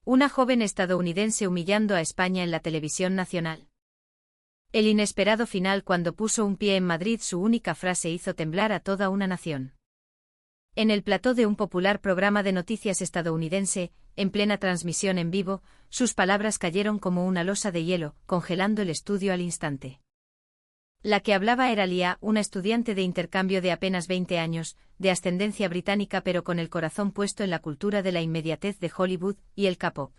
Una joven estadounidense humillando a España en la televisión nacional. El inesperado final cuando puso un pie en Madrid, su única frase hizo temblar a toda una nación. En el plató de un popular programa de noticias estadounidense, en plena transmisión en vivo, sus palabras cayeron como una losa de hielo, congelando el estudio al instante. La que hablaba era Lia, una estudiante de intercambio de apenas 20 años, de ascendencia británica pero con el corazón puesto en la cultura de la inmediatez de Hollywood y el K-pop.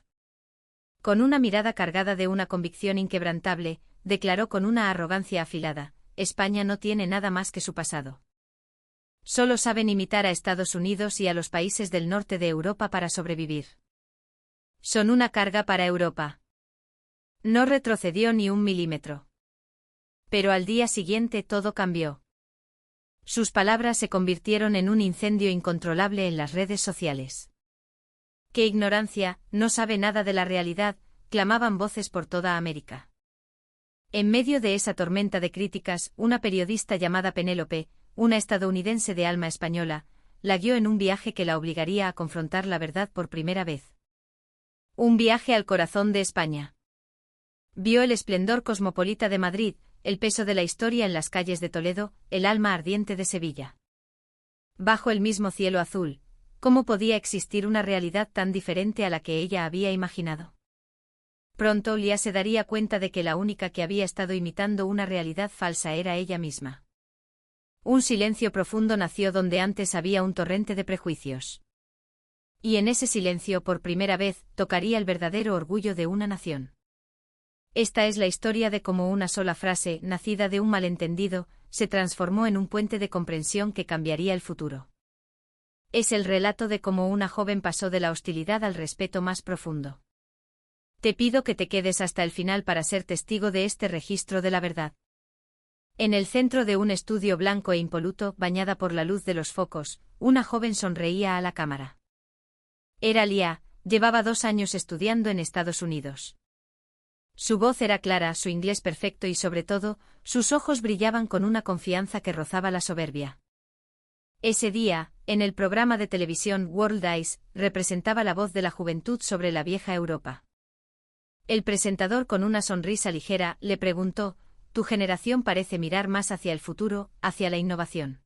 Con una mirada cargada de una convicción inquebrantable, declaró con una arrogancia afilada: España no tiene nada más que su pasado. Solo saben imitar a Estados Unidos y a los países del norte de Europa para sobrevivir. Son una carga para Europa. No retrocedió ni un milímetro. Pero al día siguiente todo cambió. Sus palabras se convirtieron en un incendio incontrolable en las redes sociales. ¡Qué ignorancia! No sabe nada de la realidad, clamaban voces por toda América. En medio de esa tormenta de críticas, una periodista llamada Penélope, una estadounidense de alma española, la guió en un viaje que la obligaría a confrontar la verdad por primera vez. Un viaje al corazón de España. Vio el esplendor cosmopolita de Madrid, el peso de la historia en las calles de Toledo, el alma ardiente de Sevilla. Bajo el mismo cielo azul, ¿cómo podía existir una realidad tan diferente a la que ella había imaginado? Pronto Lia se daría cuenta de que la única que había estado imitando una realidad falsa era ella misma. Un silencio profundo nació donde antes había un torrente de prejuicios. Y en ese silencio, por primera vez, tocaría el verdadero orgullo de una nación. Esta es la historia de cómo una sola frase, nacida de un malentendido, se transformó en un puente de comprensión que cambiaría el futuro. Es el relato de cómo una joven pasó de la hostilidad al respeto más profundo. Te pido que te quedes hasta el final para ser testigo de este registro de la verdad. En el centro de un estudio blanco e impoluto, bañada por la luz de los focos, una joven sonreía a la cámara. Era Lia, llevaba 2 años estudiando en Estados Unidos. Su voz era clara, su inglés perfecto y sobre todo, sus ojos brillaban con una confianza que rozaba la soberbia. Ese día, en el programa de televisión World Eyes, representaba la voz de la juventud sobre la vieja Europa. El presentador, con una sonrisa ligera, le preguntó: «Tu generación parece mirar más hacia el futuro, hacia la innovación.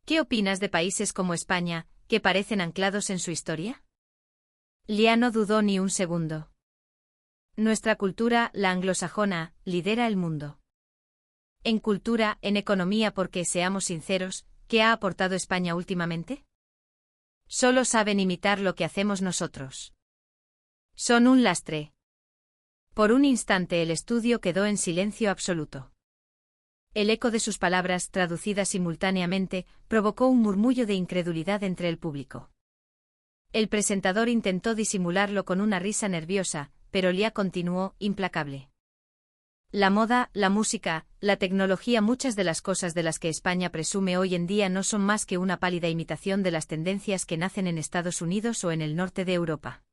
¿Qué opinas de países como España, que parecen anclados en su historia?» Lia no dudó ni un segundo. Nuestra cultura, la anglosajona, lidera el mundo. En cultura, en economía, porque, seamos sinceros, ¿qué ha aportado España últimamente? Solo saben imitar lo que hacemos nosotros. Son un lastre. Por un instante el estudio quedó en silencio absoluto. El eco de sus palabras, traducidas simultáneamente, provocó un murmullo de incredulidad entre el público. El presentador intentó disimularlo con una risa nerviosa, pero Lia continuó, implacable. La moda, la música, la tecnología, muchas de las cosas de las que España presume hoy en día no son más que una pálida imitación de las tendencias que nacen en Estados Unidos o en el norte de Europa.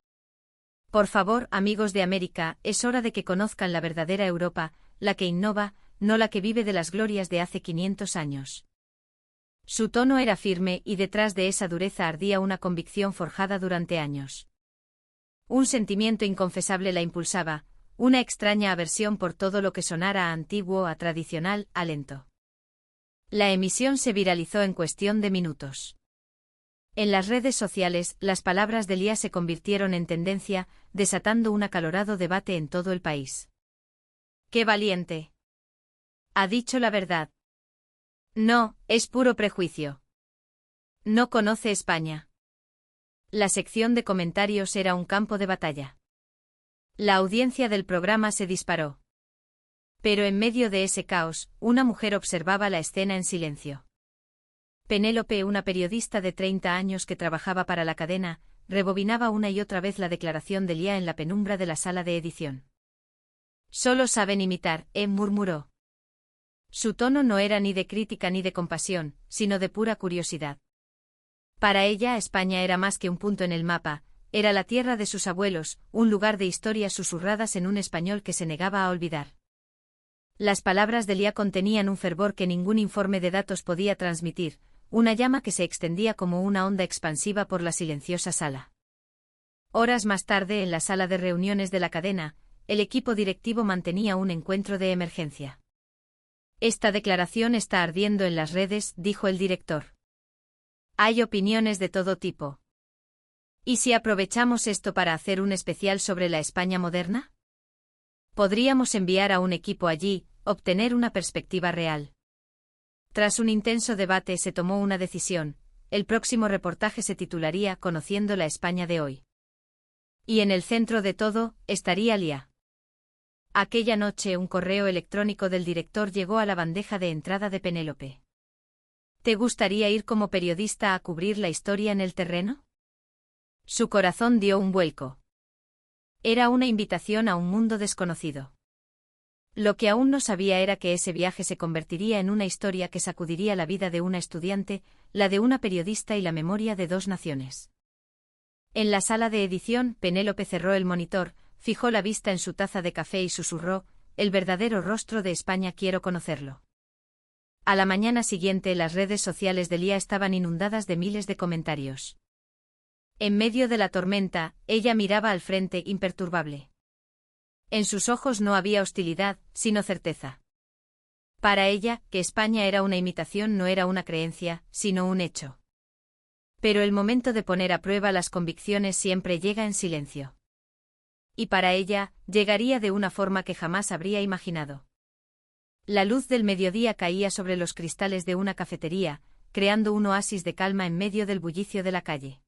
Por favor, amigos de América, es hora de que conozcan la verdadera Europa, la que innova, no la que vive de las glorias de hace 500 años. Su tono era firme y detrás de esa dureza ardía una convicción forjada durante años. Un sentimiento inconfesable la impulsaba, una extraña aversión por todo lo que sonara a antiguo, a tradicional, a lento. La emisión se viralizó en cuestión de minutos. En las redes sociales, las palabras de Lia se convirtieron en tendencia, desatando un acalorado debate en todo el país. ¡Qué valiente! Ha dicho la verdad. No, es puro prejuicio. No conoce España. La sección de comentarios era un campo de batalla. La audiencia del programa se disparó. Pero en medio de ese caos, una mujer observaba la escena en silencio. Penélope, una periodista de 30 años que trabajaba para la cadena, rebobinaba una y otra vez la declaración de Lia en la penumbra de la sala de edición. «Solo saben imitar», murmuró. Su tono no era ni de crítica ni de compasión, sino de pura curiosidad. Para ella, España era más que un punto en el mapa, era la tierra de sus abuelos, un lugar de historias susurradas en un español que se negaba a olvidar. Las palabras de Lia contenían un fervor que ningún informe de datos podía transmitir, una llama que se extendía como una onda expansiva por la silenciosa sala. Horas más tarde, en la sala de reuniones de la cadena, el equipo directivo mantenía un encuentro de emergencia. Esta declaración está ardiendo en las redes, dijo el director. Hay opiniones de todo tipo. ¿Y si aprovechamos esto para hacer un especial sobre la España moderna? Podríamos enviar a un equipo allí, obtener una perspectiva real. Tras un intenso debate se tomó una decisión. El próximo reportaje se titularía Conociendo la España de hoy. Y en el centro de todo, estaría Lía. Aquella noche un correo electrónico del director llegó a la bandeja de entrada de Penélope. ¿Te gustaría ir como periodista a cubrir la historia en el terreno? Su corazón dio un vuelco. Era una invitación a un mundo desconocido. Lo que aún no sabía era que ese viaje se convertiría en una historia que sacudiría la vida de una estudiante, la de una periodista y la memoria de dos naciones. En la sala de edición, Penélope cerró el monitor, fijó la vista en su taza de café y susurró: el verdadero rostro de España, quiero conocerlo. A la mañana siguiente las redes sociales de Lía estaban inundadas de miles de comentarios. En medio de la tormenta, ella miraba al frente imperturbable. En sus ojos no había hostilidad, sino certeza. Para ella, que España era una imitación no era una creencia, sino un hecho. Pero el momento de poner a prueba las convicciones siempre llega en silencio. Y para ella, llegaría de una forma que jamás habría imaginado. La luz del mediodía caía sobre los cristales de una cafetería, creando un oasis de calma en medio del bullicio de la calle.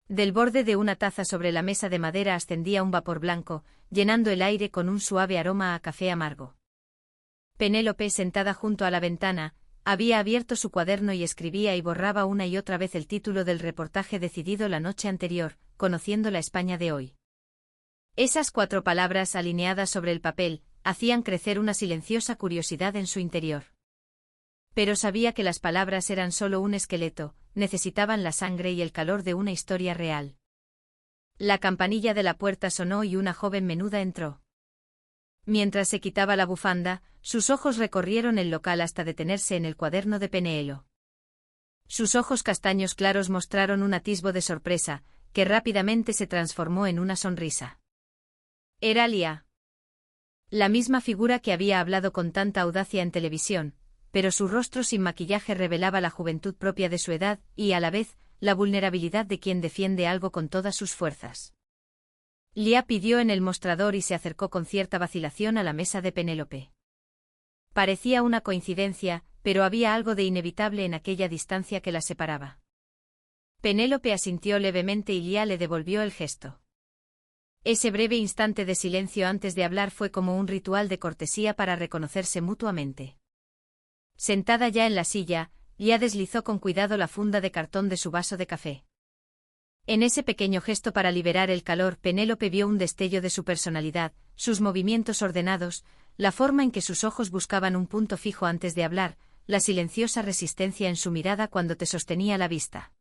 Del borde de una taza sobre la mesa de madera ascendía un vapor blanco, llenando el aire con un suave aroma a café amargo. Penélope, sentada junto a la ventana, había abierto su cuaderno y escribía y borraba una y otra vez el título del reportaje decidido la noche anterior, Conociendo la España de hoy. Esas 4 palabras alineadas sobre el papel hacían crecer una silenciosa curiosidad en su interior. Pero sabía que las palabras eran solo un esqueleto, necesitaban la sangre y el calor de una historia real. La campanilla de la puerta sonó y una joven menuda entró. Mientras se quitaba la bufanda, sus ojos recorrieron el local hasta detenerse en el cuaderno de Penélope. Sus ojos castaños claros mostraron un atisbo de sorpresa, que rápidamente se transformó en una sonrisa. Era Lía. La misma figura que había hablado con tanta audacia en televisión, pero su rostro sin maquillaje revelaba la juventud propia de su edad y, a la vez, la vulnerabilidad de quien defiende algo con todas sus fuerzas. Lía pidió en el mostrador y se acercó con cierta vacilación a la mesa de Penélope. Parecía una coincidencia, pero había algo de inevitable en aquella distancia que la separaba. Penélope asintió levemente y Lía le devolvió el gesto. Ese breve instante de silencio antes de hablar fue como un ritual de cortesía para reconocerse mutuamente. Sentada ya en la silla, Lía deslizó con cuidado la funda de cartón de su vaso de café. En ese pequeño gesto para liberar el calor, Penélope vio un destello de su personalidad, sus movimientos ordenados, la forma en que sus ojos buscaban un punto fijo antes de hablar, la silenciosa resistencia en su mirada cuando te sostenía la vista.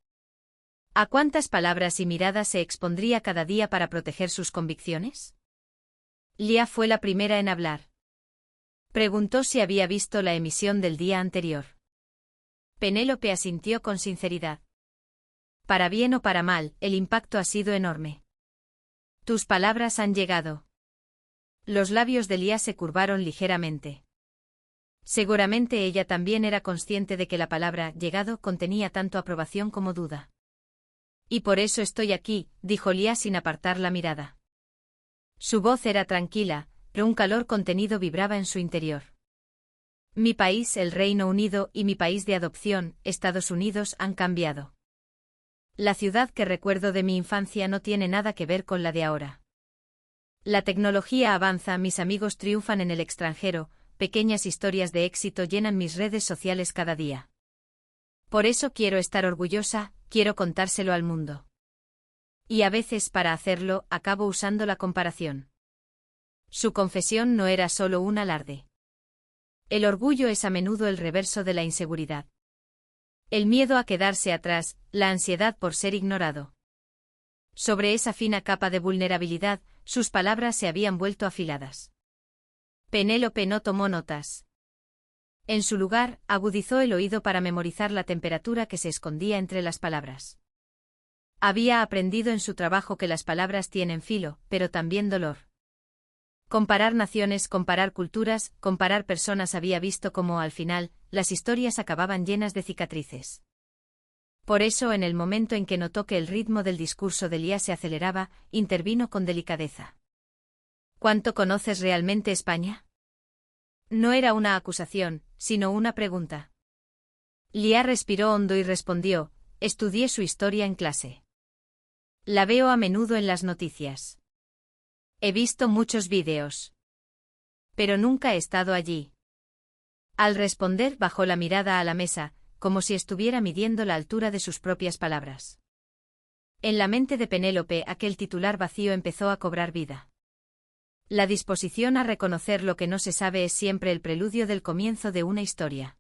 ¿A cuántas palabras y miradas se expondría cada día para proteger sus convicciones? Lía fue la primera en hablar. Preguntó si había visto la emisión del día anterior. Penélope asintió con sinceridad. Para bien o para mal, el impacto ha sido enorme. Tus palabras han llegado. Los labios de Lía se curvaron ligeramente. Seguramente ella también era consciente de que la palabra llegado contenía tanto aprobación como duda. Y por eso estoy aquí, dijo Lía sin apartar la mirada. Su voz era tranquila, pero un calor contenido vibraba en su interior. Mi país, el Reino Unido, y mi país de adopción, Estados Unidos, han cambiado. La ciudad que recuerdo de mi infancia no tiene nada que ver con la de ahora. La tecnología avanza, mis amigos triunfan en el extranjero, pequeñas historias de éxito llenan mis redes sociales cada día. Por eso quiero estar orgullosa, quiero contárselo al mundo. Y a veces, para hacerlo, acabo usando la comparación. Su confesión no era solo un alarde. El orgullo es a menudo el reverso de la inseguridad. El miedo a quedarse atrás, la ansiedad por ser ignorado. Sobre esa fina capa de vulnerabilidad, sus palabras se habían vuelto afiladas. Penélope no tomó notas. En su lugar, agudizó el oído para memorizar la temperatura que se escondía entre las palabras. Había aprendido en su trabajo que las palabras tienen filo, pero también dolor. Comparar naciones, comparar culturas, comparar personas, había visto cómo, al final, las historias acababan llenas de cicatrices. Por eso, en el momento en que notó que el ritmo del discurso de Lía se aceleraba, intervino con delicadeza. ¿Cuánto conoces realmente España? No era una acusación, sino una pregunta. Lía respiró hondo y respondió: estudié su historia en clase. La veo a menudo en las noticias. He visto muchos vídeos. Pero nunca he estado allí. Al responder, bajó la mirada a la mesa, como si estuviera midiendo la altura de sus propias palabras. En la mente de Penélope, aquel titular vacío empezó a cobrar vida. La disposición a reconocer lo que no se sabe es siempre el preludio del comienzo de una historia.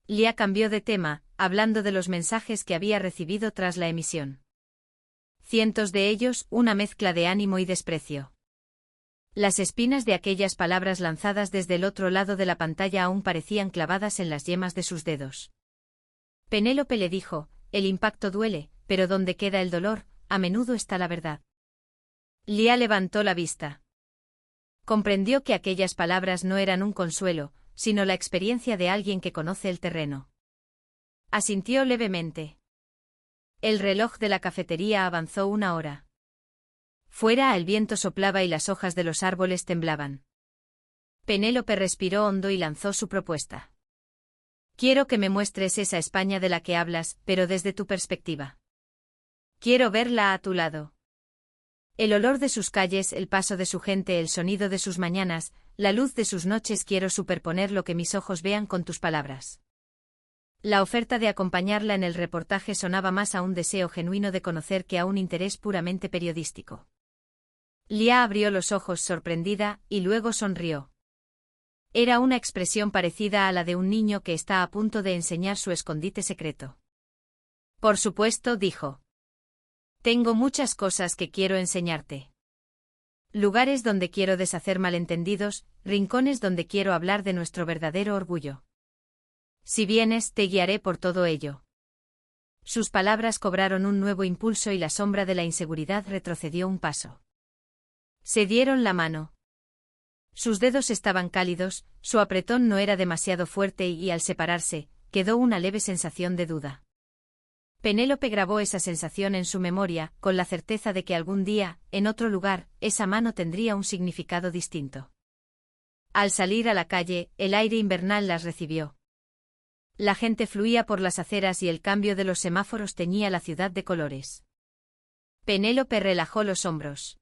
Lía cambió de tema, hablando de los mensajes que había recibido tras la emisión. Cientos de ellos, una mezcla de ánimo y desprecio. Las espinas de aquellas palabras lanzadas desde el otro lado de la pantalla aún parecían clavadas en las yemas de sus dedos. Penélope le dijo: el impacto duele, pero donde queda el dolor, a menudo está la verdad. Lía levantó la vista. Comprendió que aquellas palabras no eran un consuelo, sino la experiencia de alguien que conoce el terreno. Asintió levemente. El reloj de la cafetería avanzó 1 hora. Fuera el viento soplaba y las hojas de los árboles temblaban. Penélope respiró hondo y lanzó su propuesta. Quiero que me muestres esa España de la que hablas, pero desde tu perspectiva. Quiero verla a tu lado. El olor de sus calles, el paso de su gente, el sonido de sus mañanas, la luz de sus noches. Quiero superponer lo que mis ojos vean con tus palabras. La oferta de acompañarla en el reportaje sonaba más a un deseo genuino de conocer que a un interés puramente periodístico. Lía abrió los ojos sorprendida, y luego sonrió. Era una expresión parecida a la de un niño que está a punto de enseñar su escondite secreto. Por supuesto, dijo. Tengo muchas cosas que quiero enseñarte. Lugares donde quiero deshacer malentendidos, rincones donde quiero hablar de nuestro verdadero orgullo. Si vienes, te guiaré por todo ello. Sus palabras cobraron un nuevo impulso y la sombra de la inseguridad retrocedió un paso. Se dieron la mano. Sus dedos estaban cálidos, su apretón no era demasiado fuerte y al separarse, quedó una leve sensación de duda. Penélope grabó esa sensación en su memoria, con la certeza de que algún día, en otro lugar, esa mano tendría un significado distinto. Al salir a la calle, el aire invernal las recibió. La gente fluía por las aceras y el cambio de los semáforos teñía la ciudad de colores. Penélope relajó los hombros.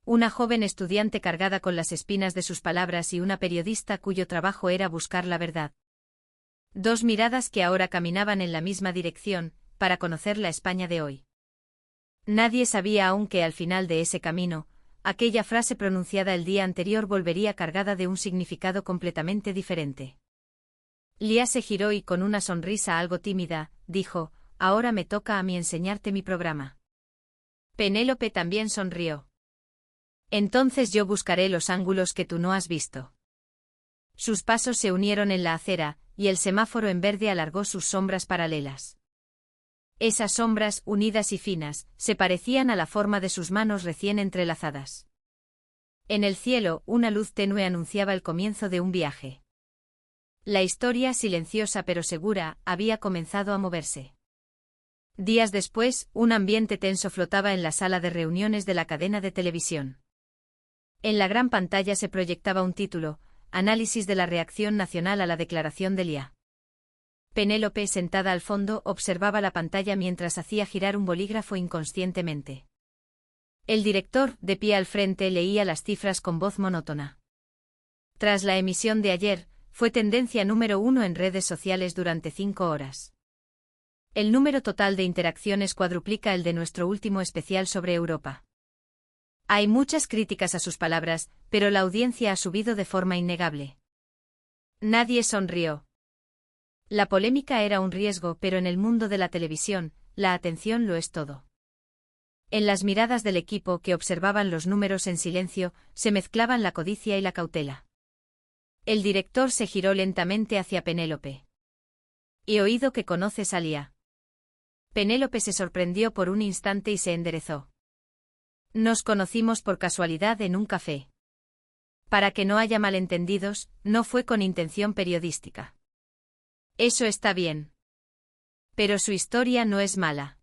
Una joven estudiante cargada con las espinas de sus palabras y una periodista cuyo trabajo era buscar la verdad. Dos miradas que ahora caminaban en la misma dirección, para conocer la España de hoy. Nadie sabía aún que al final de ese camino, aquella frase pronunciada el día anterior volvería cargada de un significado completamente diferente. Lía se giró y con una sonrisa algo tímida, dijo: ahora me toca a mí enseñarte mi programa. Penélope también sonrió. Entonces yo buscaré los ángulos que tú no has visto. Sus pasos se unieron en la acera, y el semáforo en verde alargó sus sombras paralelas. Esas sombras, unidas y finas, se parecían a la forma de sus manos recién entrelazadas. En el cielo, una luz tenue anunciaba el comienzo de un viaje. La historia, silenciosa pero segura, había comenzado a moverse. Días después, un ambiente tenso flotaba en la sala de reuniones de la cadena de televisión. En la gran pantalla se proyectaba un título: Análisis de la reacción nacional a la declaración de Lía. Penélope, sentada al fondo, observaba la pantalla mientras hacía girar un bolígrafo inconscientemente. El director, de pie al frente, leía las cifras con voz monótona. Tras la emisión de ayer, fue tendencia número 1 en redes sociales durante 5 horas. El número total de interacciones cuadruplica el de nuestro último especial sobre Europa. Hay muchas críticas a sus palabras, pero la audiencia ha subido de forma innegable. Nadie sonrió. La polémica era un riesgo, pero en el mundo de la televisión, la atención lo es todo. En las miradas del equipo que observaban los números en silencio, se mezclaban la codicia y la cautela. El director se giró lentamente hacia Penélope. He oído que conoces a Lía. Penélope se sorprendió por un instante y se enderezó. Nos conocimos por casualidad en un café. Para que no haya malentendidos, no fue con intención periodística. Eso está bien. Pero su historia no es mala.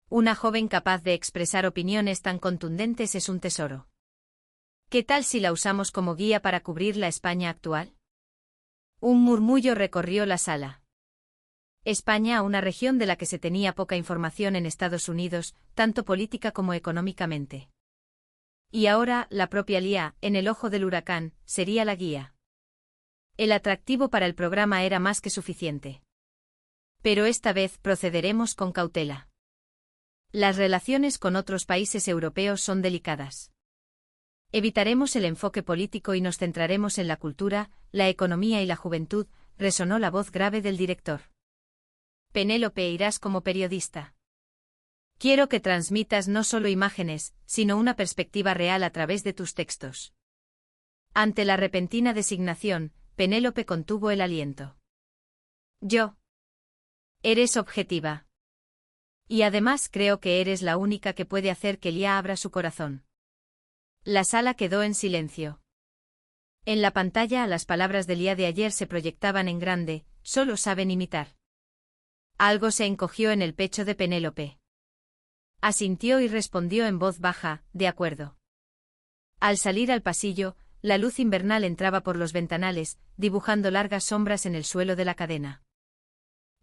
Una joven capaz de expresar opiniones tan contundentes es un tesoro. ¿Qué tal si la usamos como guía para cubrir la España actual? Un murmullo recorrió la sala. España, una región de la que se tenía poca información en Estados Unidos, tanto política como económicamente. Y ahora, la propia Lía, en el ojo del huracán, sería la guía. El atractivo para el programa era más que suficiente. Pero esta vez procederemos con cautela. Las relaciones con otros países europeos son delicadas. Evitaremos el enfoque político y nos centraremos en la cultura, la economía y la juventud, resonó la voz grave del director. Penélope, irás como periodista. Quiero que transmitas no solo imágenes, sino una perspectiva real a través de tus textos. Ante la repentina designación, Penélope contuvo el aliento. Yo. Eres objetiva. Y además creo que eres la única que puede hacer que Lía abra su corazón. La sala quedó en silencio. En la pantalla las palabras de Lía de ayer se proyectaban en grande, solo saben imitar. Algo se encogió en el pecho de Penélope. Asintió y respondió en voz baja, de acuerdo. Al salir al pasillo, la luz invernal entraba por los ventanales, dibujando largas sombras en el suelo de la cadena.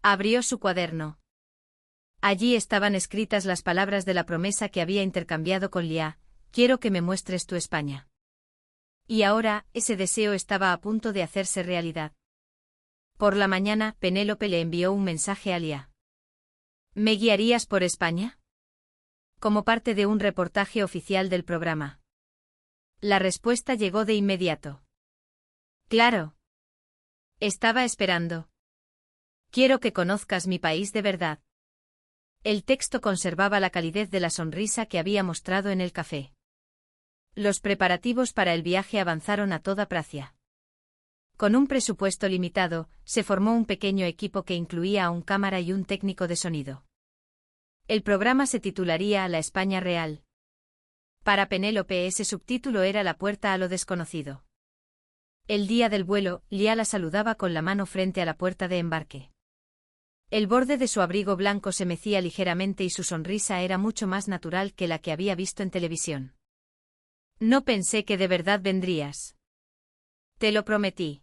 Abrió su cuaderno. Allí estaban escritas las palabras de la promesa que había intercambiado con Lía: quiero que me muestres tu España. Y ahora, ese deseo estaba a punto de hacerse realidad. Por la mañana, Penélope le envió un mensaje a Lía. ¿Me guiarías por España? Como parte de un reportaje oficial del programa. La respuesta llegó de inmediato. Claro. Estaba esperando. Quiero que conozcas mi país de verdad. El texto conservaba la calidez de la sonrisa que había mostrado en el café. Los preparativos para el viaje avanzaron a toda pracia. Con un presupuesto limitado, se formó un pequeño equipo que incluía a un cámara y un técnico de sonido. El programa se titularía La España Real. Para Penélope ese subtítulo era la puerta a lo desconocido. El día del vuelo, Lía la saludaba con la mano frente a la puerta de embarque. El borde de su abrigo blanco se mecía ligeramente y su sonrisa era mucho más natural que la que había visto en televisión. No pensé que de verdad vendrías. Te lo prometí.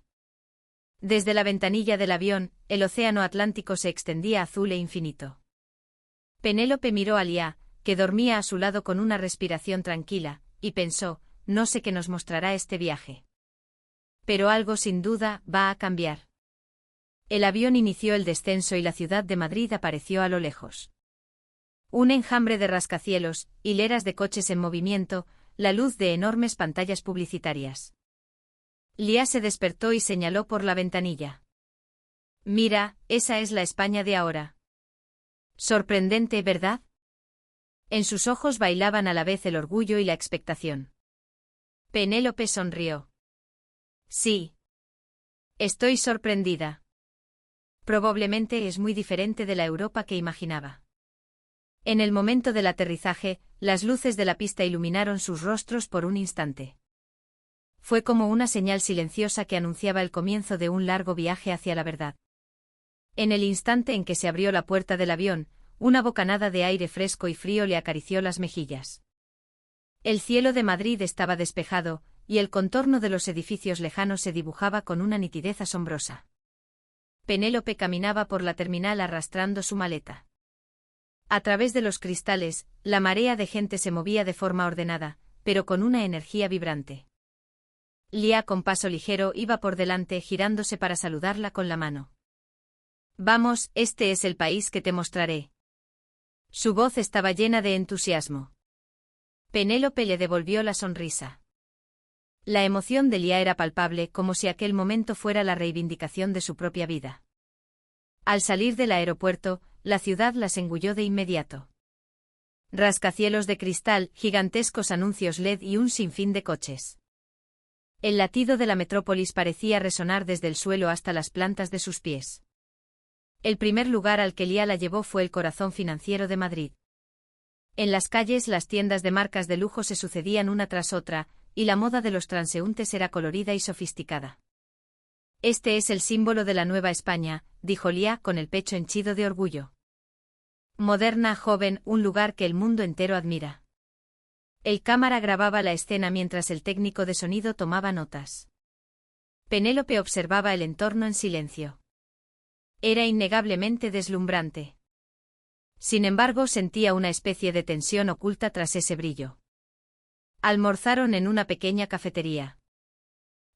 Desde la ventanilla del avión, el océano Atlántico se extendía azul e infinito. Penélope miró a Lía, que dormía a su lado con una respiración tranquila, y pensó, no sé qué nos mostrará este viaje. Pero algo sin duda va a cambiar. El avión inició el descenso y la ciudad de Madrid apareció a lo lejos. Un enjambre de rascacielos, hileras de coches en movimiento, la luz de enormes pantallas publicitarias. Lía se despertó y señaló por la ventanilla. Mira, esa es la España de ahora. Sorprendente, ¿verdad? En sus ojos bailaban a la vez el orgullo y la expectación. Penélope sonrió. Sí. Estoy sorprendida. Probablemente es muy diferente de la Europa que imaginaba. En el momento del aterrizaje, las luces de la pista iluminaron sus rostros por un instante. Fue como una señal silenciosa que anunciaba el comienzo de un largo viaje hacia la verdad. En el instante en que se abrió la puerta del avión, una bocanada de aire fresco y frío le acarició las mejillas. El cielo de Madrid estaba despejado, y el contorno de los edificios lejanos se dibujaba con una nitidez asombrosa. Penélope caminaba por la terminal arrastrando su maleta. A través de los cristales, la marea de gente se movía de forma ordenada, pero con una energía vibrante. Lía, con paso ligero, iba por delante, girándose para saludarla con la mano. Vamos, este es el país que te mostraré. Su voz estaba llena de entusiasmo. Penélope le devolvió la sonrisa. La emoción de Lía era palpable, como si aquel momento fuera la reivindicación de su propia vida. Al salir del aeropuerto, la ciudad las engulló de inmediato. Rascacielos de cristal, gigantescos anuncios LED y un sinfín de coches. El latido de la metrópolis parecía resonar desde el suelo hasta las plantas de sus pies. El primer lugar al que Lía la llevó fue el corazón financiero de Madrid. En las calles las tiendas de marcas de lujo se sucedían una tras otra, y la moda de los transeúntes era colorida y sofisticada. Este es el símbolo de la Nueva España, dijo Lía con el pecho henchido de orgullo. Moderna, joven, un lugar que el mundo entero admira. El cámara grababa la escena mientras el técnico de sonido tomaba notas. Penélope observaba el entorno en silencio. Era innegablemente deslumbrante. Sin embargo, sentía una especie de tensión oculta tras ese brillo. Almorzaron en una pequeña cafetería.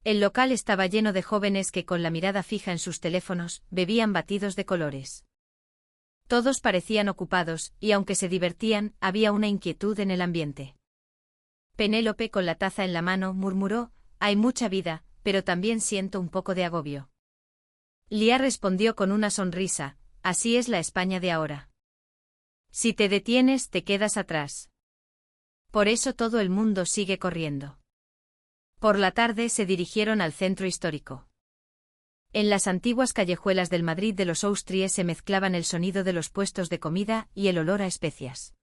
El local estaba lleno de jóvenes que, con la mirada fija en sus teléfonos, bebían batidos de colores. Todos parecían ocupados, y aunque se divertían, había una inquietud en el ambiente. Penélope, con la taza en la mano, murmuró: «Hay mucha vida, pero también siento un poco de agobio». Lía respondió con una sonrisa: «Así es la España de ahora. Si te detienes, te quedas atrás. Por eso todo el mundo sigue corriendo». Por la tarde se dirigieron al centro histórico. En las antiguas callejuelas del Madrid de los Austries se mezclaban el sonido de los puestos de comida y el olor a especias.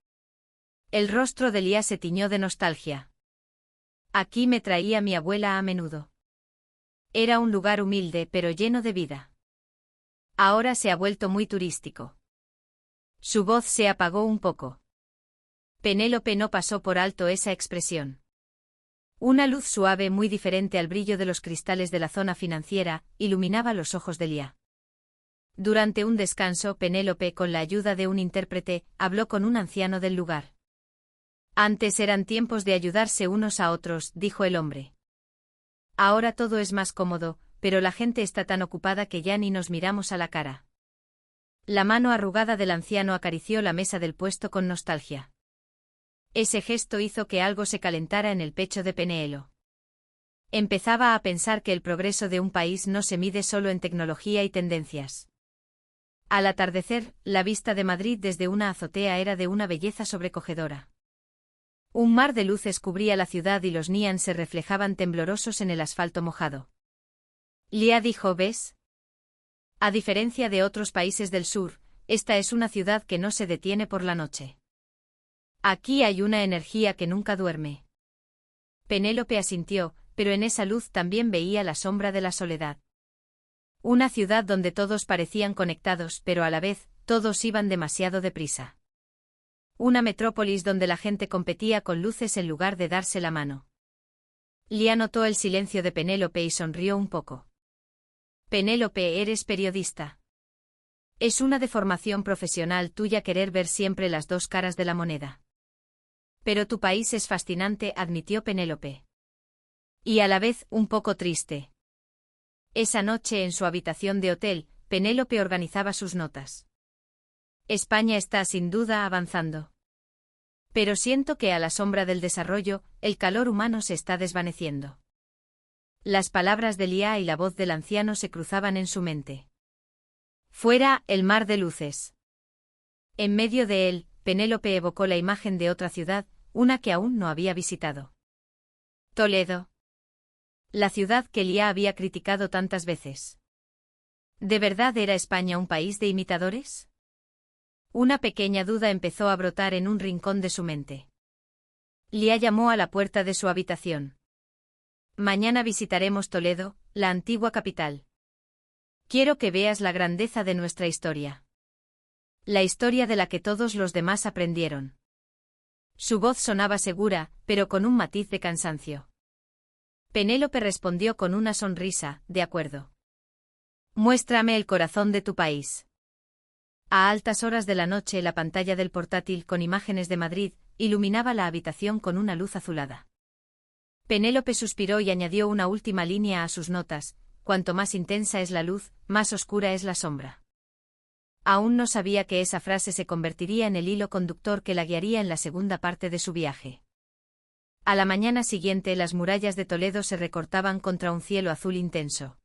El rostro de Lía se tiñó de nostalgia. «Aquí me traía mi abuela a menudo. Era un lugar humilde pero lleno de vida. Ahora se ha vuelto muy turístico». Su voz se apagó un poco. Penélope no pasó por alto esa expresión. Una luz suave, muy diferente al brillo de los cristales de la zona financiera, iluminaba los ojos de Lía. Durante un descanso, Penélope, con la ayuda de un intérprete, habló con un anciano del lugar. «Antes eran tiempos de ayudarse unos a otros», dijo el hombre. «Ahora todo es más cómodo, pero la gente está tan ocupada que ya ni nos miramos a la cara». La mano arrugada del anciano acarició la mesa del puesto con nostalgia. Ese gesto hizo que algo se calentara en el pecho de Penélope. Empezaba a pensar que el progreso de un país no se mide solo en tecnología y tendencias. Al atardecer, la vista de Madrid desde una azotea era de una belleza sobrecogedora. Un mar de luces cubría la ciudad y los neones se reflejaban temblorosos en el asfalto mojado. Lía dijo: «¿Ves? A diferencia de otros países del sur, esta es una ciudad que no se detiene por la noche. Aquí hay una energía que nunca duerme». Penélope asintió, pero en esa luz también veía la sombra de la soledad. Una ciudad donde todos parecían conectados, pero a la vez, todos iban demasiado deprisa. Una metrópolis donde la gente competía con luces en lugar de darse la mano. Lía notó el silencio de Penélope y sonrió un poco. «Penélope, eres periodista. Es una deformación profesional tuya querer ver siempre las dos caras de la moneda. Pero tu país es fascinante», admitió Penélope. «Y a la vez un poco triste». Esa noche en su habitación de hotel, Penélope organizaba sus notas. «España está sin duda avanzando. Pero siento que a la sombra del desarrollo, el calor humano se está desvaneciendo». Las palabras de Lía y la voz del anciano se cruzaban en su mente. Fuera, el mar de luces. En medio de él, Penélope evocó la imagen de otra ciudad, una que aún no había visitado. Toledo. La ciudad que Lía había criticado tantas veces. ¿De verdad era España un país de imitadores? Una pequeña duda empezó a brotar en un rincón de su mente. Lía llamó a la puerta de su habitación. «Mañana visitaremos Toledo, la antigua capital. Quiero que veas la grandeza de nuestra historia. La historia de la que todos los demás aprendieron». Su voz sonaba segura, pero con un matiz de cansancio. Penélope respondió con una sonrisa: «De acuerdo. Muéstrame el corazón de tu país». A altas horas de la noche la pantalla del portátil con imágenes de Madrid iluminaba la habitación con una luz azulada. Penélope suspiró y añadió una última línea a sus notas: «Cuanto más intensa es la luz, más oscura es la sombra». Aún no sabía que esa frase se convertiría en el hilo conductor que la guiaría en la segunda parte de su viaje. A la mañana siguiente las murallas de Toledo se recortaban contra un cielo azul intenso.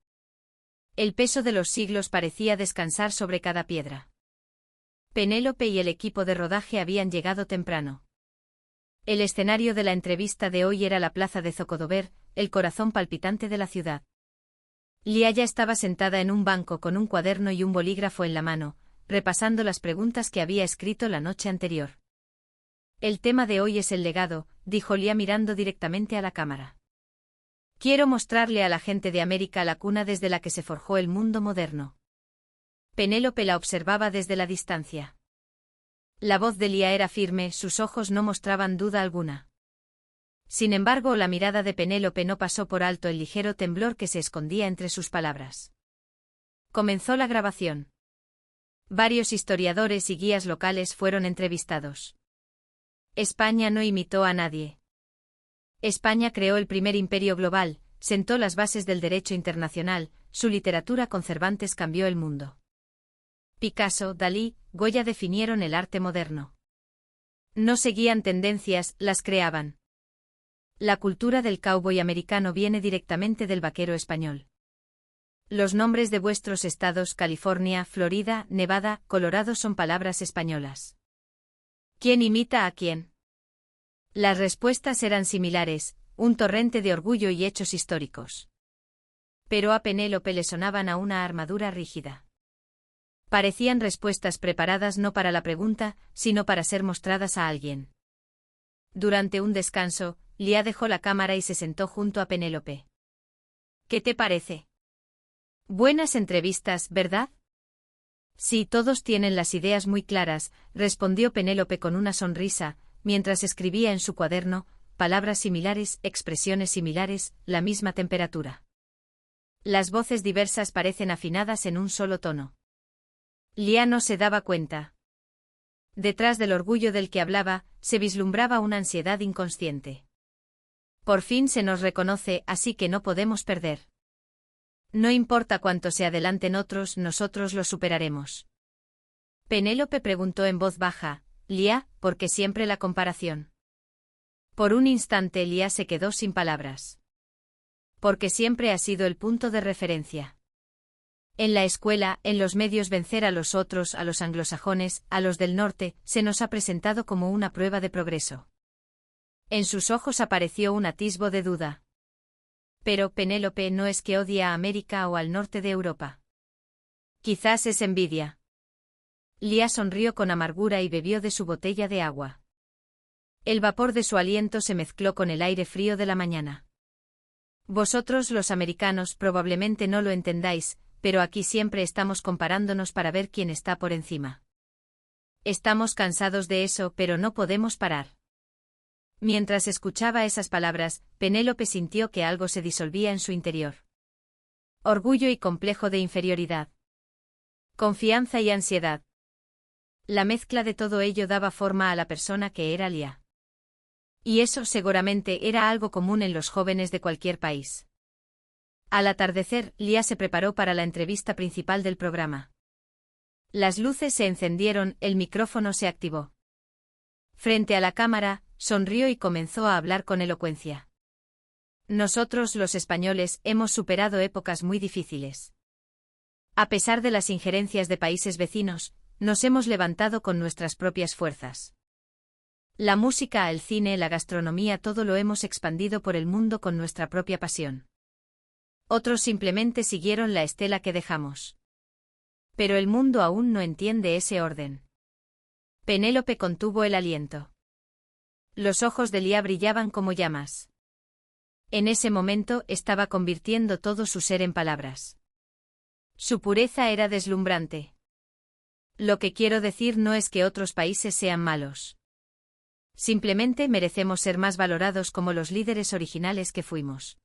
El peso de los siglos parecía descansar sobre cada piedra. Penélope y el equipo de rodaje habían llegado temprano. El escenario de la entrevista de hoy era la plaza de Zocodover, el corazón palpitante de la ciudad. Lia ya estaba sentada en un banco con un cuaderno y un bolígrafo en la mano, repasando las preguntas que había escrito la noche anterior. El tema de hoy es el legado, dijo Lia mirando directamente a la cámara. Quiero mostrarle a la gente de América la cuna desde la que se forjó el mundo moderno. Penélope la observaba desde la distancia. La voz de Lia era firme, sus ojos no mostraban duda alguna. Sin embargo, la mirada de Penélope no pasó por alto el ligero temblor que se escondía entre sus palabras. Comenzó la grabación. Varios historiadores y guías locales fueron entrevistados. España no imitó a nadie. España creó el primer imperio global, sentó las bases del derecho internacional, su literatura con Cervantes cambió el mundo. Picasso, Dalí, Goya definieron el arte moderno. No seguían tendencias, las creaban. La cultura del cowboy americano viene directamente del vaquero español. Los nombres de vuestros estados California, Florida, Nevada, Colorado son palabras españolas. ¿Quién imita a quién? Las respuestas eran similares, un torrente de orgullo y hechos históricos. Pero a Penélope le sonaban a una armadura rígida. Parecían respuestas preparadas no para la pregunta, sino para ser mostradas a alguien. Durante un descanso, Lia dejó la cámara y se sentó junto a Penélope. ¿Qué te parece? Buenas entrevistas, ¿verdad? Sí, todos tienen las ideas muy claras, respondió Penélope con una sonrisa, mientras escribía en su cuaderno, palabras similares, expresiones similares, la misma temperatura. Las voces diversas parecen afinadas en un solo tono. Lia no se daba cuenta. Detrás del orgullo del que hablaba, se vislumbraba una ansiedad inconsciente. Por fin se nos reconoce, así que no podemos perder. No importa cuánto se adelanten otros, nosotros lo superaremos. Penélope preguntó en voz baja, Lia, ¿por qué siempre la comparación? Por un instante Lia se quedó sin palabras. Porque siempre ha sido el punto de referencia. En la escuela, en los medios vencer a los otros, a los anglosajones, a los del norte, se nos ha presentado como una prueba de progreso. En sus ojos apareció un atisbo de duda. Pero Penélope no es que odie a América o al norte de Europa. Quizás es envidia. Lia sonrió con amargura y bebió de su botella de agua. El vapor de su aliento se mezcló con el aire frío de la mañana. Vosotros los americanos probablemente no lo entendáis, pero aquí siempre estamos comparándonos para ver quién está por encima. Estamos cansados de eso, pero no podemos parar. Mientras escuchaba esas palabras, Penélope sintió que algo se disolvía en su interior. Orgullo y complejo de inferioridad. Confianza y ansiedad. La mezcla de todo ello daba forma a la persona que era Lia. Y eso seguramente era algo común en los jóvenes de cualquier país. Al atardecer, Lia se preparó para la entrevista principal del programa. Las luces se encendieron, el micrófono se activó. Frente a la cámara, sonrió y comenzó a hablar con elocuencia. Nosotros los españoles hemos superado épocas muy difíciles. A pesar de las injerencias de países vecinos, nos hemos levantado con nuestras propias fuerzas. La música, el cine, la gastronomía, todo lo hemos expandido por el mundo con nuestra propia pasión. Otros simplemente siguieron la estela que dejamos. Pero el mundo aún no entiende ese orden. Penélope contuvo el aliento. Los ojos de Lia brillaban como llamas. En ese momento estaba convirtiendo todo su ser en palabras. Su pureza era deslumbrante. Lo que quiero decir no es que otros países sean malos. Simplemente merecemos ser más valorados como los líderes originales que fuimos.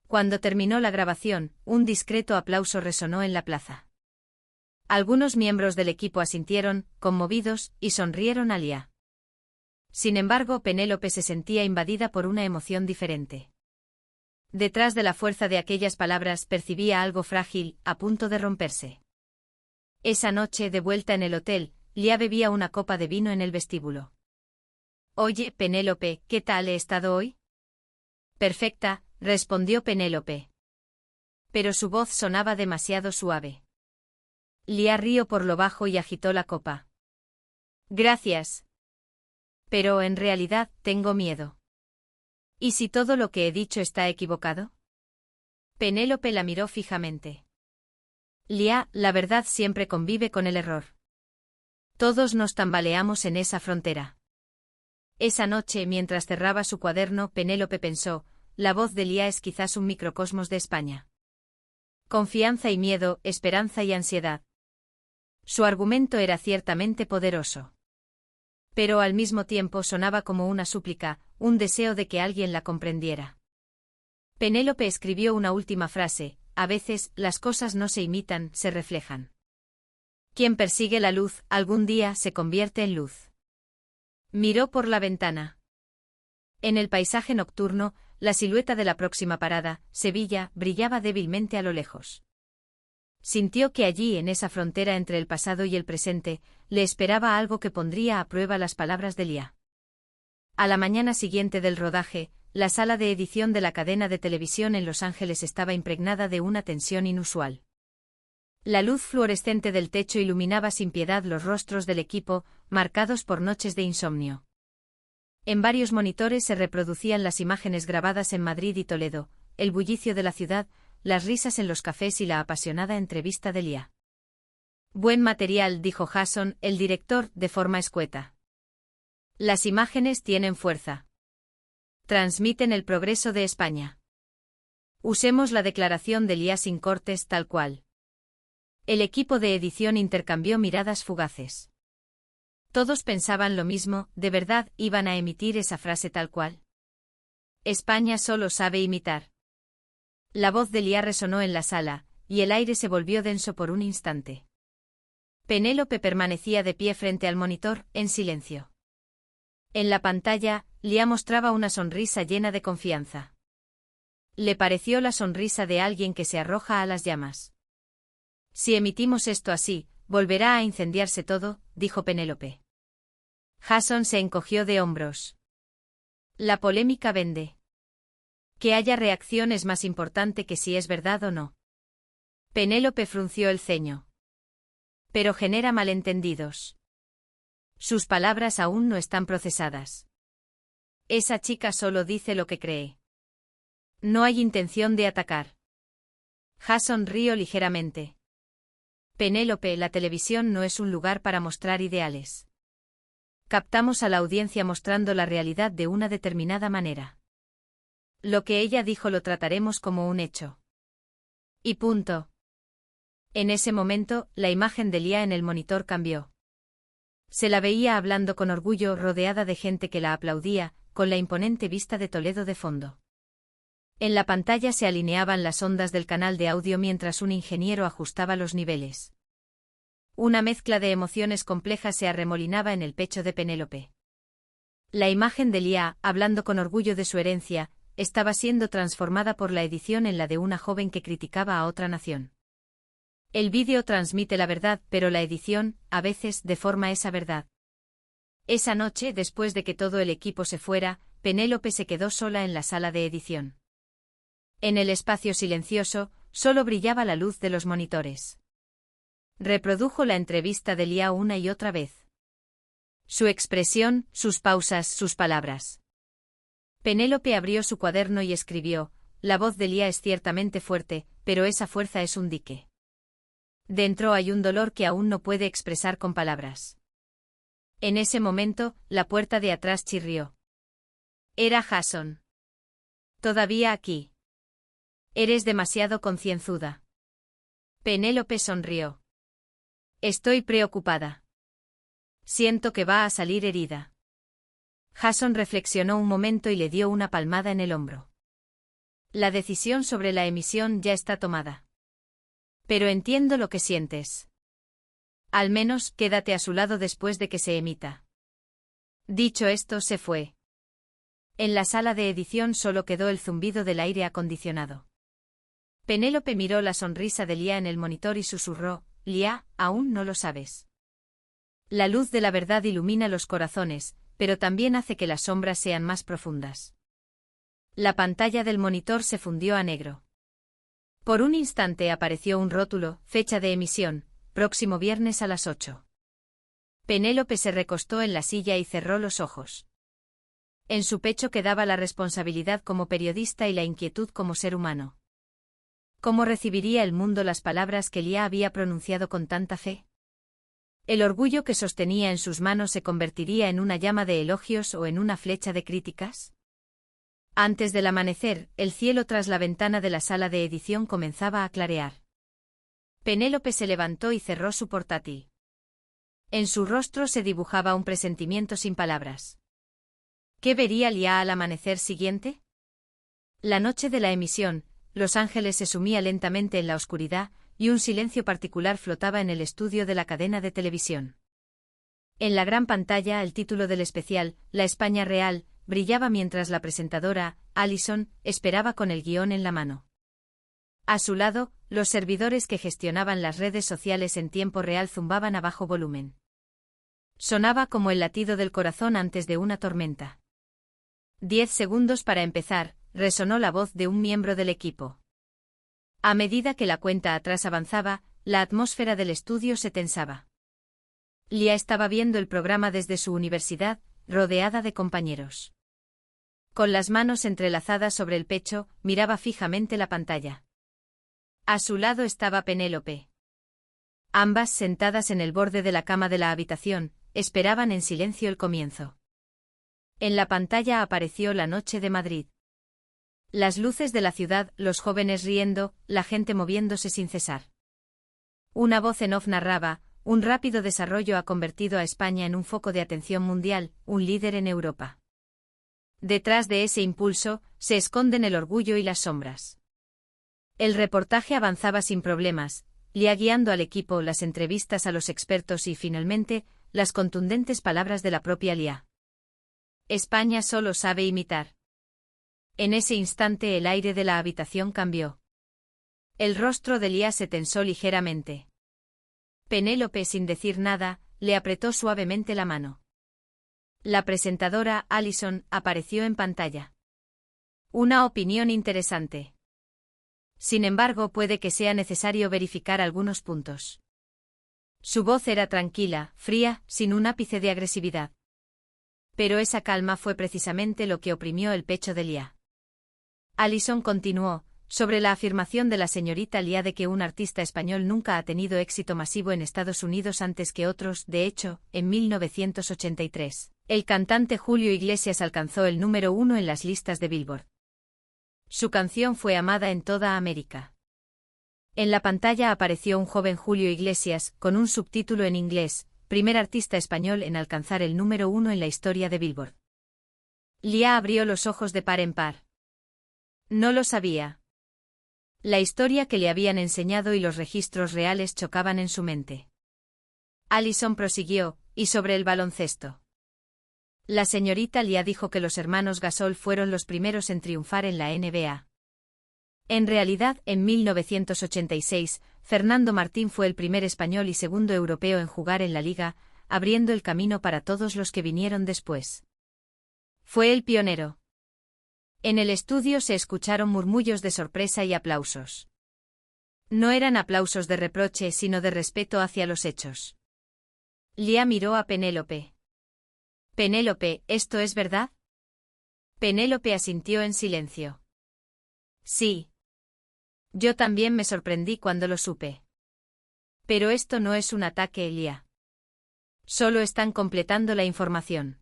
Cuando terminó la grabación, un discreto aplauso resonó en la plaza. Algunos miembros del equipo asintieron, conmovidos, y sonrieron a Lia. Sin embargo, Penélope se sentía invadida por una emoción diferente. Detrás de la fuerza de aquellas palabras percibía algo frágil, a punto de romperse. Esa noche, de vuelta en el hotel, Lia bebía una copa de vino en el vestíbulo. Oye, Penélope, ¿qué tal he estado hoy? Perfecta, respondió Penélope. Pero su voz sonaba demasiado suave. Lia rió por lo bajo y agitó la copa. Gracias. Pero en realidad tengo miedo. ¿Y si todo lo que he dicho está equivocado? Penélope la miró fijamente. Lia, la verdad siempre convive con el error. Todos nos tambaleamos en esa frontera. Esa noche, mientras cerraba su cuaderno, Penélope pensó, la voz de Lia es quizás un microcosmos de España. Confianza y miedo, esperanza y ansiedad. Su argumento era ciertamente poderoso. Pero al mismo tiempo sonaba como una súplica, un deseo de que alguien la comprendiera. Penélope escribió una última frase, a veces, las cosas no se imitan, se reflejan. Quien persigue la luz, algún día se convierte en luz. Miró por la ventana. En el paisaje nocturno, la silueta de la próxima parada, Sevilla, brillaba débilmente a lo lejos. Sintió que allí, en esa frontera entre el pasado y el presente, le esperaba algo que pondría a prueba las palabras de Lia. A la mañana siguiente del rodaje, la sala de edición de la cadena de televisión en Los Ángeles estaba impregnada de una tensión inusual. La luz fluorescente del techo iluminaba sin piedad los rostros del equipo, marcados por noches de insomnio. En varios monitores se reproducían las imágenes grabadas en Madrid y Toledo, el bullicio de la ciudad, las risas en los cafés y la apasionada entrevista de Lia. Buen material, dijo Jason, el director, de forma escueta. Las imágenes tienen fuerza. Transmiten el progreso de España. Usemos la declaración de Lia sin cortes tal cual. El equipo de edición intercambió miradas fugaces. Todos pensaban lo mismo, ¿de verdad iban a emitir esa frase tal cual? España solo sabe imitar. La voz de Lia resonó en la sala, y el aire se volvió denso por un instante. Penélope permanecía de pie frente al monitor, en silencio. En la pantalla, Lia mostraba una sonrisa llena de confianza. Le pareció la sonrisa de alguien que se arroja a las llamas. Si emitimos esto así, volverá a incendiarse todo, dijo Penélope. Jason se encogió de hombros. La polémica vende. Que haya reacción es más importante que si es verdad o no. Penélope frunció el ceño. Pero genera malentendidos. Sus palabras aún no están procesadas. Esa chica solo dice lo que cree. No hay intención de atacar. Jason rió ligeramente. Penélope, la televisión no es un lugar para mostrar ideales. Captamos a la audiencia mostrando la realidad de una determinada manera. Lo que ella dijo lo trataremos como un hecho. Y punto. En ese momento, la imagen de Lia en el monitor cambió. Se la veía hablando con orgullo, rodeada de gente que la aplaudía, con la imponente vista de Toledo de fondo. En la pantalla se alineaban las ondas del canal de audio mientras un ingeniero ajustaba los niveles. Una mezcla de emociones complejas se arremolinaba en el pecho de Penélope. La imagen de Lia, hablando con orgullo de su herencia, estaba siendo transformada por la edición en la de una joven que criticaba a otra nación. El vídeo transmite la verdad, pero la edición, a veces, deforma esa verdad. Esa noche, después de que todo el equipo se fuera, Penélope se quedó sola en la sala de edición. En el espacio silencioso, solo brillaba la luz de los monitores. Reprodujo la entrevista de Lia una y otra vez. Su expresión, sus pausas, sus palabras. Penélope abrió su cuaderno y escribió, la voz de Lia es ciertamente fuerte, pero esa fuerza es un dique. Dentro hay un dolor que aún no puede expresar con palabras. En ese momento, la puerta de atrás chirrió. Era Jason. ¿Todavía aquí? Eres demasiado concienzuda. Penélope sonrió. Estoy preocupada. Siento que va a salir herida. Jason reflexionó un momento y le dio una palmada en el hombro. La decisión sobre la emisión ya está tomada. Pero entiendo lo que sientes. Al menos, quédate a su lado después de que se emita. Dicho esto, se fue. En la sala de edición solo quedó el zumbido del aire acondicionado. Penélope miró la sonrisa de Lia en el monitor y susurró, Lia, aún no lo sabes. La luz de la verdad ilumina los corazones, pero también hace que las sombras sean más profundas. La pantalla del monitor se fundió a negro. Por un instante apareció un rótulo, fecha de emisión, próximo viernes a las 8. Penélope se recostó en la silla y cerró los ojos. En su pecho quedaba la responsabilidad como periodista y la inquietud como ser humano. ¿Cómo recibiría el mundo las palabras que Lia había pronunciado con tanta fe? El orgullo que sostenía en sus manos se convertiría en una llama de elogios o en una flecha de críticas. Antes del amanecer, el cielo tras la ventana de la sala de edición comenzaba a clarear. Penélope se levantó y cerró su portátil. En su rostro se dibujaba un presentimiento sin palabras. ¿Qué vería Lia al amanecer siguiente? La noche de la emisión, Los Ángeles se sumía lentamente en la oscuridad, y un silencio particular flotaba en el estudio de la cadena de televisión. En la gran pantalla, el título del especial, La España Real, brillaba mientras la presentadora, Alison, esperaba con el guión en la mano. A su lado, los servidores que gestionaban las redes sociales en tiempo real zumbaban a bajo volumen. Sonaba como el latido del corazón antes de una tormenta. 10 segundos para empezar, resonó la voz de un miembro del equipo. A medida que la cuenta atrás avanzaba, la atmósfera del estudio se tensaba. Lia estaba viendo el programa desde su universidad, rodeada de compañeros. Con las manos entrelazadas sobre el pecho, miraba fijamente la pantalla. A su lado estaba Penélope. Ambas, sentadas en el borde de la cama de la habitación, esperaban en silencio el comienzo. En la pantalla apareció la noche de Madrid. Las luces de la ciudad, los jóvenes riendo, la gente moviéndose sin cesar. Una voz en off narraba: un rápido desarrollo ha convertido a España en un foco de atención mundial, un líder en Europa. Detrás de ese impulso, se esconden el orgullo y las sombras. El reportaje avanzaba sin problemas, Lia guiando al equipo, las entrevistas a los expertos y, finalmente, las contundentes palabras de la propia Lia. España solo sabe imitar. En ese instante el aire de la habitación cambió. El rostro de Lia se tensó ligeramente. Penélope, sin decir nada, le apretó suavemente la mano. La presentadora, Alison, apareció en pantalla. Una opinión interesante. Sin embargo, puede que sea necesario verificar algunos puntos. Su voz era tranquila, fría, sin un ápice de agresividad. Pero esa calma fue precisamente lo que oprimió el pecho de Lia. Alison continuó, sobre la afirmación de la señorita Lia de que un artista español nunca ha tenido éxito masivo en Estados Unidos antes que otros. De hecho, en 1983, el cantante Julio Iglesias alcanzó el número 1 en las listas de Billboard. Su canción fue amada en toda América. En la pantalla apareció un joven Julio Iglesias, con un subtítulo en inglés: primer artista español en alcanzar el número 1 en la historia de Billboard. Lia abrió los ojos de par en par. No lo sabía. La historia que le habían enseñado y los registros reales chocaban en su mente. Alison prosiguió: y sobre el baloncesto. La señorita Lia dijo que los hermanos Gasol fueron los primeros en triunfar en la NBA. En realidad, en 1986, Fernando Martín fue el primer español y segundo europeo en jugar en la liga, abriendo el camino para todos los que vinieron después. Fue el pionero. En el estudio se escucharon murmullos de sorpresa y aplausos. No eran aplausos de reproche, sino de respeto hacia los hechos. Lia miró a Penélope. Penélope, ¿esto es verdad? Penélope asintió en silencio. Sí. Yo también me sorprendí cuando lo supe. Pero esto no es un ataque, Lia. Solo están completando la información.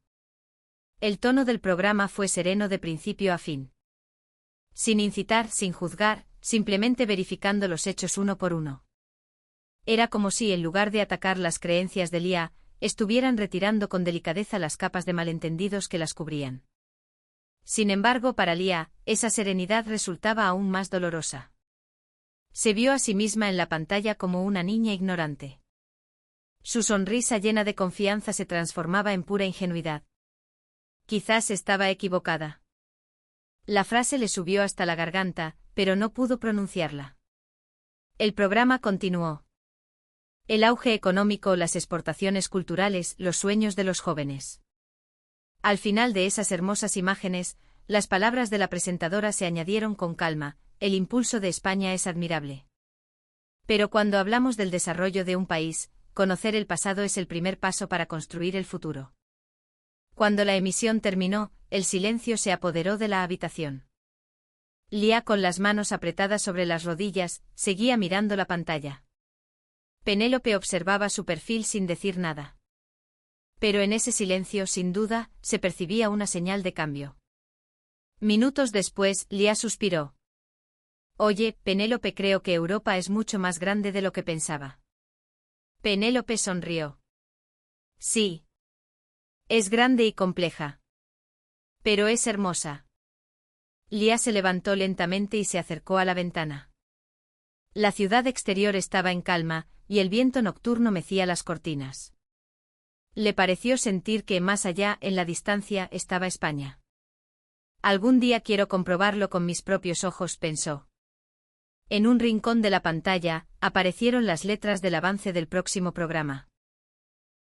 El tono del programa fue sereno de principio a fin. Sin incitar, sin juzgar, simplemente verificando los hechos uno por uno. Era como si, en lugar de atacar las creencias de Lia, estuvieran retirando con delicadeza las capas de malentendidos que las cubrían. Sin embargo, para Lia, esa serenidad resultaba aún más dolorosa. Se vio a sí misma en la pantalla como una niña ignorante. Su sonrisa llena de confianza se transformaba en pura ingenuidad. Quizás estaba equivocada. La frase le subió hasta la garganta, pero no pudo pronunciarla. El programa continuó. El auge económico, las exportaciones culturales, los sueños de los jóvenes. Al final de esas hermosas imágenes, las palabras de la presentadora se añadieron con calma: el impulso de España es admirable. Pero cuando hablamos del desarrollo de un país, conocer el pasado es el primer paso para construir el futuro. Cuando la emisión terminó, el silencio se apoderó de la habitación. Lía, con las manos apretadas sobre las rodillas, seguía mirando la pantalla. Penélope observaba su perfil sin decir nada. Pero en ese silencio, sin duda, se percibía una señal de cambio. Minutos después, Lía suspiró. Oye, Penélope, creo que Europa es mucho más grande de lo que pensaba. Penélope sonrió. Sí. Es grande y compleja. Pero es hermosa. Lía se levantó lentamente y se acercó a la ventana. La ciudad exterior estaba en calma, y el viento nocturno mecía las cortinas. Le pareció sentir que más allá, en la distancia, estaba España. Algún día quiero comprobarlo con mis propios ojos, pensó. En un rincón de la pantalla, aparecieron las letras del avance del próximo programa.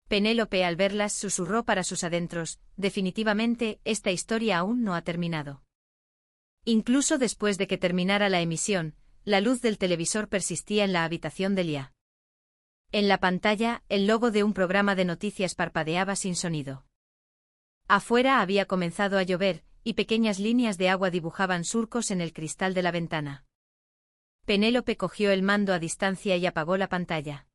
Penélope, al verlas, susurró para sus adentros: definitivamente, esta historia aún no ha terminado. Incluso después de que terminara la emisión, la luz del televisor persistía en la habitación de Lía. En la pantalla, el logo de un programa de noticias parpadeaba sin sonido. Afuera había comenzado a llover, y pequeñas líneas de agua dibujaban surcos en el cristal de la ventana. Penélope cogió el mando a distancia y apagó la pantalla.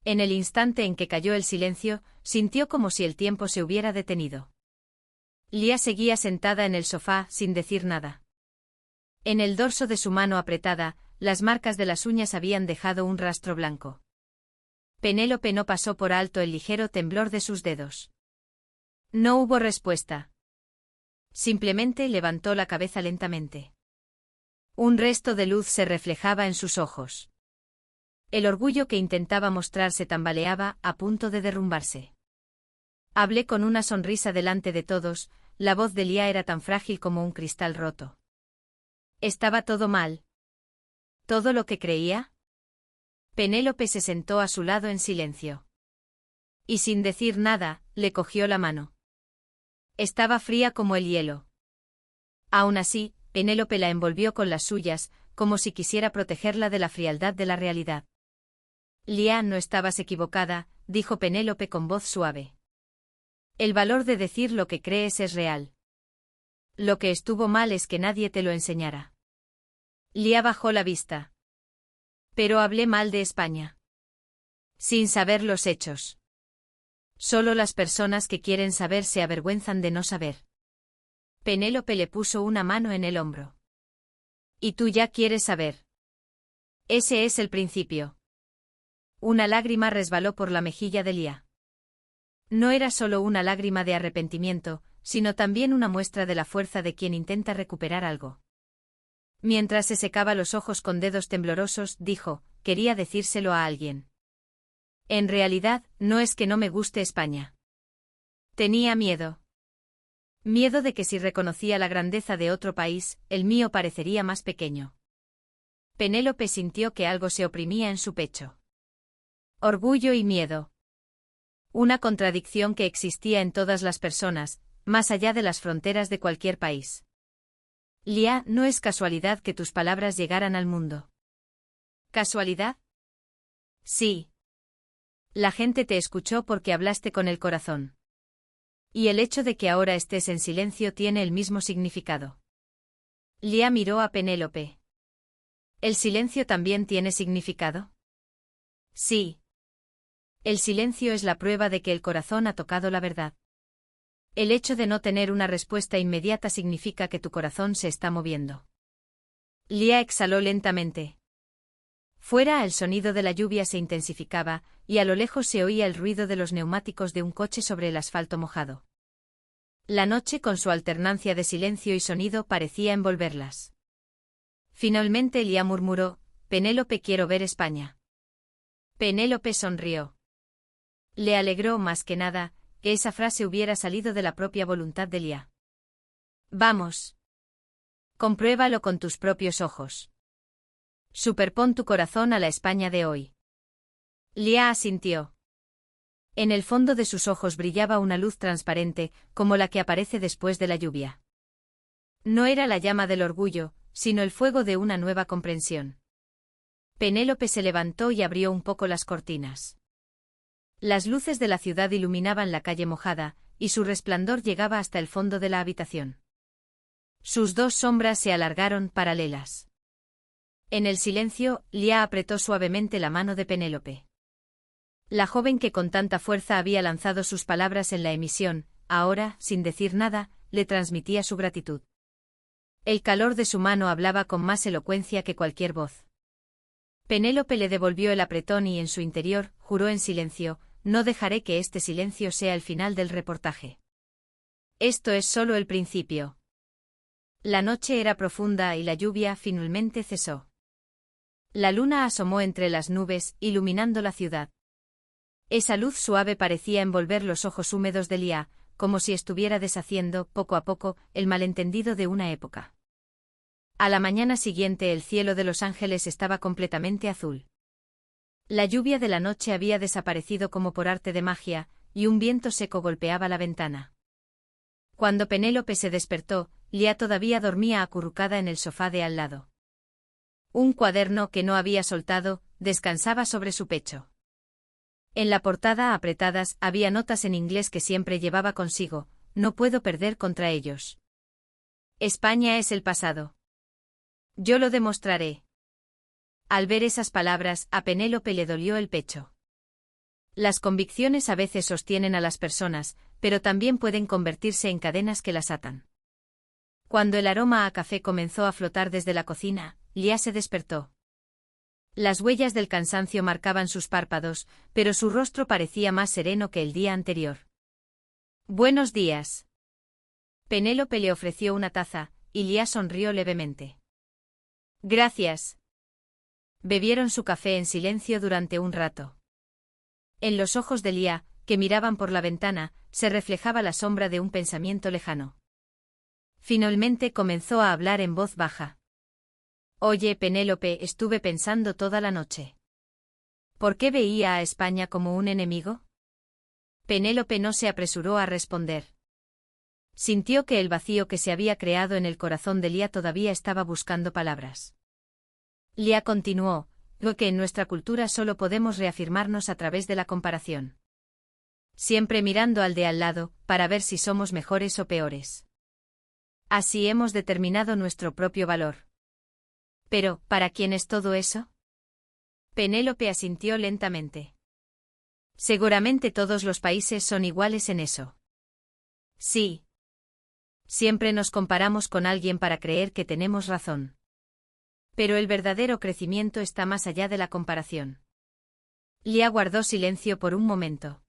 En el instante en que cayó el silencio, sintió como si el tiempo se hubiera detenido. Lía seguía sentada en el sofá, sin decir nada. En el dorso de su mano apretada, las marcas de las uñas habían dejado un rastro blanco. Penélope no pasó por alto el ligero temblor de sus dedos. No hubo respuesta. Simplemente levantó la cabeza lentamente. Un resto de luz se reflejaba en sus ojos. El orgullo que intentaba mostrar se tambaleaba, a punto de derrumbarse. Hablé con una sonrisa delante de todos, la voz de Lía era tan frágil como un cristal roto. ¿Estaba todo mal? ¿Todo lo que creía? Penélope se sentó a su lado en silencio. Y sin decir nada, le cogió la mano. Estaba fría como el hielo. Aún así, Penélope la envolvió con las suyas, como si quisiera protegerla de la frialdad de la realidad. Lía, no estabas equivocada, dijo Penélope con voz suave. El valor de decir lo que crees es real. Lo que estuvo mal es que nadie te lo enseñara. Lía bajó la vista. Pero hablé mal de España. Sin saber los hechos. Solo las personas que quieren saber se avergüenzan de no saber. Penélope le puso una mano en el hombro. ¿Y tú ya quieres saber? Ese es el principio. Una lágrima resbaló por la mejilla de Lía. No era solo una lágrima de arrepentimiento, sino también una muestra de la fuerza de quien intenta recuperar algo. Mientras se secaba los ojos con dedos temblorosos, dijo: quería decírselo a alguien. En realidad, no es que no me guste España. Tenía miedo. Miedo de que si reconocía la grandeza de otro país, el mío parecería más pequeño. Penélope sintió que algo se oprimía en su pecho. Orgullo y miedo. Una contradicción que existía en todas las personas, más allá de las fronteras de cualquier país. Lía, no es casualidad que tus palabras llegaran al mundo. ¿Casualidad? Sí. La gente te escuchó porque hablaste con el corazón. Y el hecho de que ahora estés en silencio tiene el mismo significado. Lía miró a Penélope. ¿El silencio también tiene significado? Sí. El silencio es la prueba de que el corazón ha tocado la verdad. El hecho de no tener una respuesta inmediata significa que tu corazón se está moviendo. Lía exhaló lentamente. Fuera, el sonido de la lluvia se intensificaba, y a lo lejos se oía el ruido de los neumáticos de un coche sobre el asfalto mojado. La noche, con su alternancia de silencio y sonido, parecía envolverlas. Finalmente Lía murmuró: Penélope, quiero ver España. Penélope sonrió. Le alegró más que nada que esa frase hubiera salido de la propia voluntad de Lía. Vamos. Compruébalo con tus propios ojos. Superpon tu corazón a la España de hoy. Lía asintió. En el fondo de sus ojos brillaba una luz transparente, como la que aparece después de la lluvia. No era la llama del orgullo, sino el fuego de una nueva comprensión. Penélope se levantó y abrió un poco las cortinas. Las luces de la ciudad iluminaban la calle mojada, y su resplandor llegaba hasta el fondo de la habitación. Sus dos sombras se alargaron paralelas. En el silencio, Lia apretó suavemente la mano de Penélope. La joven que con tanta fuerza había lanzado sus palabras en la emisión, ahora, sin decir nada, le transmitía su gratitud. El calor de su mano hablaba con más elocuencia que cualquier voz. Penélope le devolvió el apretón y en su interior, juró en silencio, no dejaré que este silencio sea el final del reportaje. Esto es solo el principio. La noche era profunda y la lluvia finalmente cesó. La luna asomó entre las nubes, iluminando la ciudad. Esa luz suave parecía envolver los ojos húmedos de Lia, como si estuviera deshaciendo, poco a poco, el malentendido de una época. A la mañana siguiente el cielo de Los Ángeles estaba completamente azul. La lluvia de la noche había desaparecido como por arte de magia, y un viento seco golpeaba la ventana. Cuando Penélope se despertó, Lia todavía dormía acurrucada en el sofá de al lado. Un cuaderno que no había soltado, descansaba sobre su pecho. En la portada, apretadas, había notas en inglés que siempre llevaba consigo: no puedo perder contra ellos. España es el pasado. Yo lo demostraré. Al ver esas palabras, a Penélope le dolió el pecho. Las convicciones a veces sostienen a las personas, pero también pueden convertirse en cadenas que las atan. Cuando el aroma a café comenzó a flotar desde la cocina, Lia se despertó. Las huellas del cansancio marcaban sus párpados, pero su rostro parecía más sereno que el día anterior. Buenos días. Penélope le ofreció una taza, y Lia sonrió levemente. Gracias. Bebieron su café en silencio durante un rato. En los ojos de Lia, que miraban por la ventana, se reflejaba la sombra de un pensamiento lejano. Finalmente comenzó a hablar en voz baja. Oye, Penélope, estuve pensando toda la noche. ¿Por qué veía a España como un enemigo? Penélope no se apresuró a responder. Sintió que el vacío que se había creado en el corazón de Lia todavía estaba buscando palabras. Lia continuó: lo que en nuestra cultura solo podemos reafirmarnos a través de la comparación. Siempre mirando al de al lado, para ver si somos mejores o peores. Así hemos determinado nuestro propio valor. Pero, ¿para quién es todo eso? Penélope asintió lentamente. Seguramente todos los países son iguales en eso. Sí. Siempre nos comparamos con alguien para creer que tenemos razón. Pero el verdadero crecimiento está más allá de la comparación. Lia guardó silencio por un momento.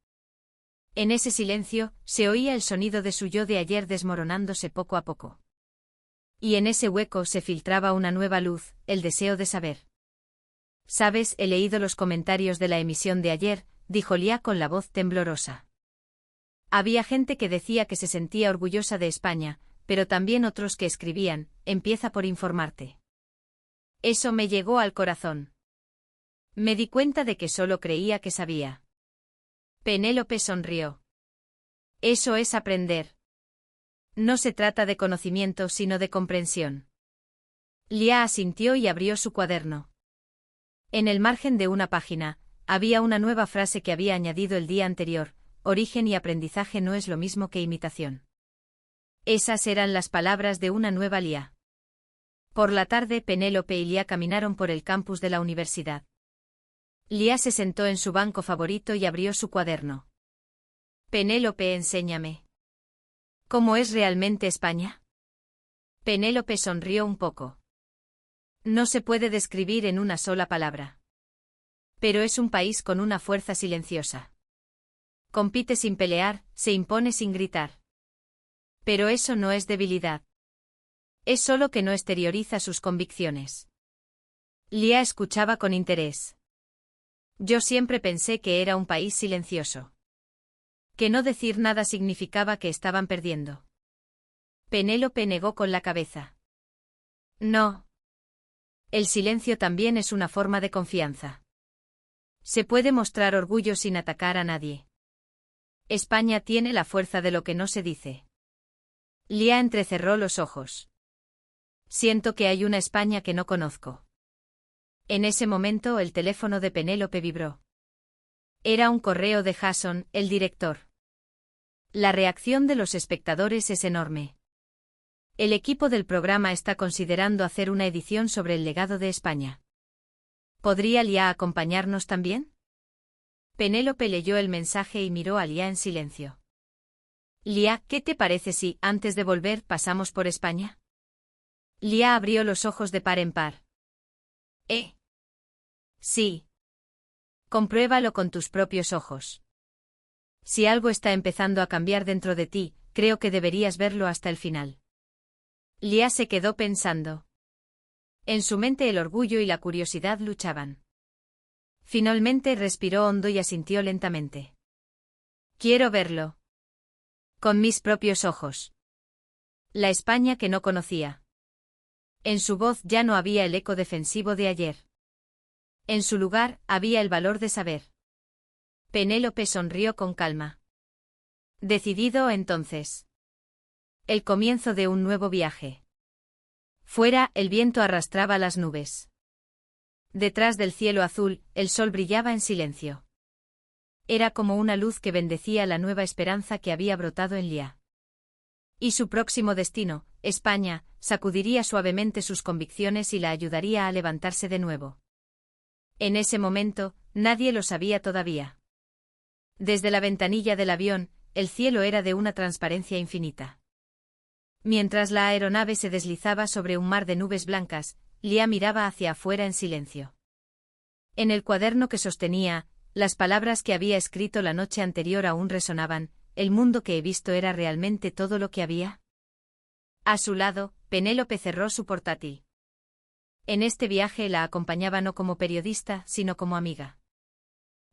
En ese silencio, se oía el sonido de su yo de ayer desmoronándose poco a poco. Y en ese hueco se filtraba una nueva luz, el deseo de saber. Sabes, he leído los comentarios de la emisión de ayer, dijo Lia con la voz temblorosa. Había gente que decía que se sentía orgullosa de España, pero también otros que escribían: empieza por informarte. Eso me llegó al corazón. Me di cuenta de que solo creía que sabía. Penélope sonrió. Eso es aprender. No se trata de conocimiento sino de comprensión. Lia asintió y abrió su cuaderno. En el margen de una página, había una nueva frase que había añadido el día anterior: origen y aprendizaje no es lo mismo que imitación. Esas eran las palabras de una nueva Lia. Por la tarde, Penélope y Lia caminaron por el campus de la universidad. Lia se sentó en su banco favorito y abrió su cuaderno. Penélope, enséñame. ¿Cómo es realmente España? Penélope sonrió un poco. No se puede describir en una sola palabra. Pero es un país con una fuerza silenciosa. Compite sin pelear, se impone sin gritar. Pero eso no es debilidad. Es solo que no exterioriza sus convicciones. Lia escuchaba con interés. Yo siempre pensé que era un país silencioso. Que no decir nada significaba que estaban perdiendo. Penélope negó con la cabeza. No. El silencio también es una forma de confianza. Se puede mostrar orgullo sin atacar a nadie. España tiene la fuerza de lo que no se dice. Lia entrecerró los ojos. Siento que hay una España que no conozco. En ese momento el teléfono de Penélope vibró. Era un correo de Jason, el director. La reacción de los espectadores es enorme. El equipo del programa está considerando hacer una edición sobre el legado de España. ¿Podría Lía acompañarnos también? Penélope leyó el mensaje y miró a Lía en silencio. Lía, ¿qué te parece si, antes de volver, pasamos por España? Lía abrió los ojos de par en par. Sí. Compruébalo con tus propios ojos. Si algo está empezando a cambiar dentro de ti, creo que deberías verlo hasta el final. Lía se quedó pensando. En su mente el orgullo y la curiosidad luchaban. Finalmente respiró hondo y asintió lentamente. Quiero verlo. Con mis propios ojos. La España que no conocía. En su voz ya no había el eco defensivo de ayer. En su lugar, había el valor de saber. Penélope sonrió con calma. Decidido entonces. El comienzo de un nuevo viaje. Fuera, el viento arrastraba las nubes. Detrás del cielo azul, el sol brillaba en silencio. Era como una luz que bendecía la nueva esperanza que había brotado en Lía. Y su próximo destino, España, sacudiría suavemente sus convicciones y la ayudaría a levantarse de nuevo. En ese momento, nadie lo sabía todavía. Desde la ventanilla del avión, el cielo era de una transparencia infinita. Mientras la aeronave se deslizaba sobre un mar de nubes blancas, Lía miraba hacia afuera en silencio. En el cuaderno que sostenía, las palabras que había escrito la noche anterior aún resonaban: ¿el mundo que he visto era realmente todo lo que había? A su lado, Penélope cerró su portátil. En este viaje la acompañaba no como periodista, sino como amiga.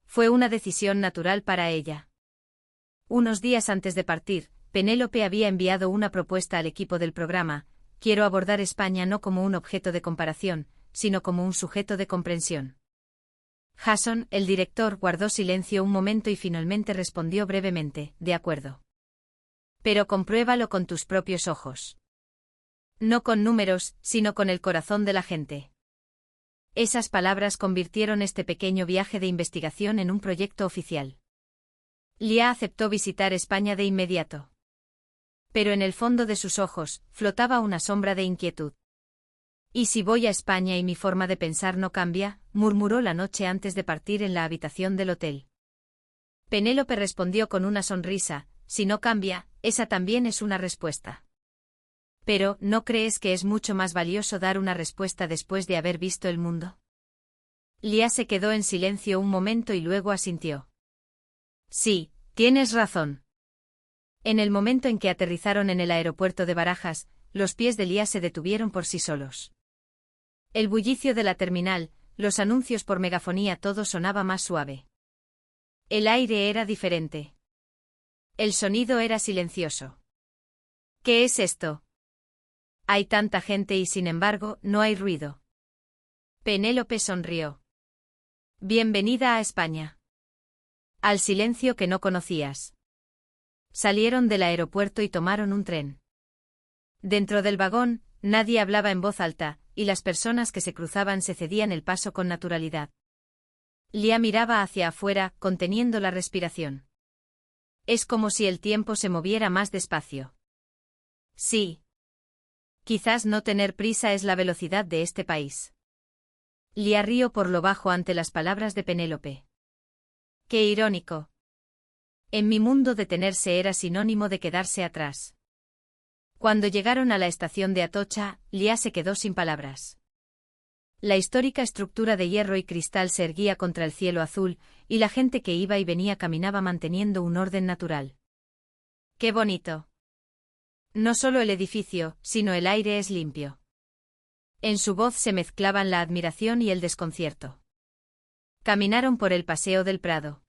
Fue una decisión natural para ella. Unos días antes de partir, Penélope había enviado una propuesta al equipo del programa: quiero abordar España no como un objeto de comparación, sino como un sujeto de comprensión. Jason, el director, guardó silencio un momento y finalmente respondió brevemente: de acuerdo. Pero compruébalo con tus propios ojos. No con números, sino con el corazón de la gente. Esas palabras convirtieron este pequeño viaje de investigación en un proyecto oficial. Lía aceptó visitar España de inmediato. Pero en el fondo de sus ojos, flotaba una sombra de inquietud. ¿Y si voy a España y mi forma de pensar no cambia?, murmuró la noche antes de partir en la habitación del hotel. Penélope respondió con una sonrisa: si no cambia, esa también es una respuesta. Pero, ¿no crees que es mucho más valioso dar una respuesta después de haber visto el mundo? Lía se quedó en silencio un momento y luego asintió. Sí, tienes razón. En el momento en que aterrizaron en el aeropuerto de Barajas, los pies de Lía se detuvieron por sí solos. El bullicio de la terminal, los anuncios por megafonía, todo sonaba más suave. El aire era diferente. El sonido era silencioso. ¿Qué es esto? Hay tanta gente y sin embargo, no hay ruido. Penélope sonrió. Bienvenida a España. Al silencio que no conocías. Salieron del aeropuerto y tomaron un tren. Dentro del vagón, nadie hablaba en voz alta, y las personas que se cruzaban se cedían el paso con naturalidad. Lía miraba hacia afuera, conteniendo la respiración. Es como si el tiempo se moviera más despacio. Sí. Quizás no tener prisa es la velocidad de este país. Lía rió por lo bajo ante las palabras de Penélope. Qué irónico. En mi mundo detenerse era sinónimo de quedarse atrás. Cuando llegaron a la estación de Atocha, Lía se quedó sin palabras. La histórica estructura de hierro y cristal se erguía contra el cielo azul, y la gente que iba y venía caminaba manteniendo un orden natural. ¡Qué bonito! No solo el edificio, sino el aire es limpio. En su voz se mezclaban la admiración y el desconcierto. Caminaron por el paseo del Prado.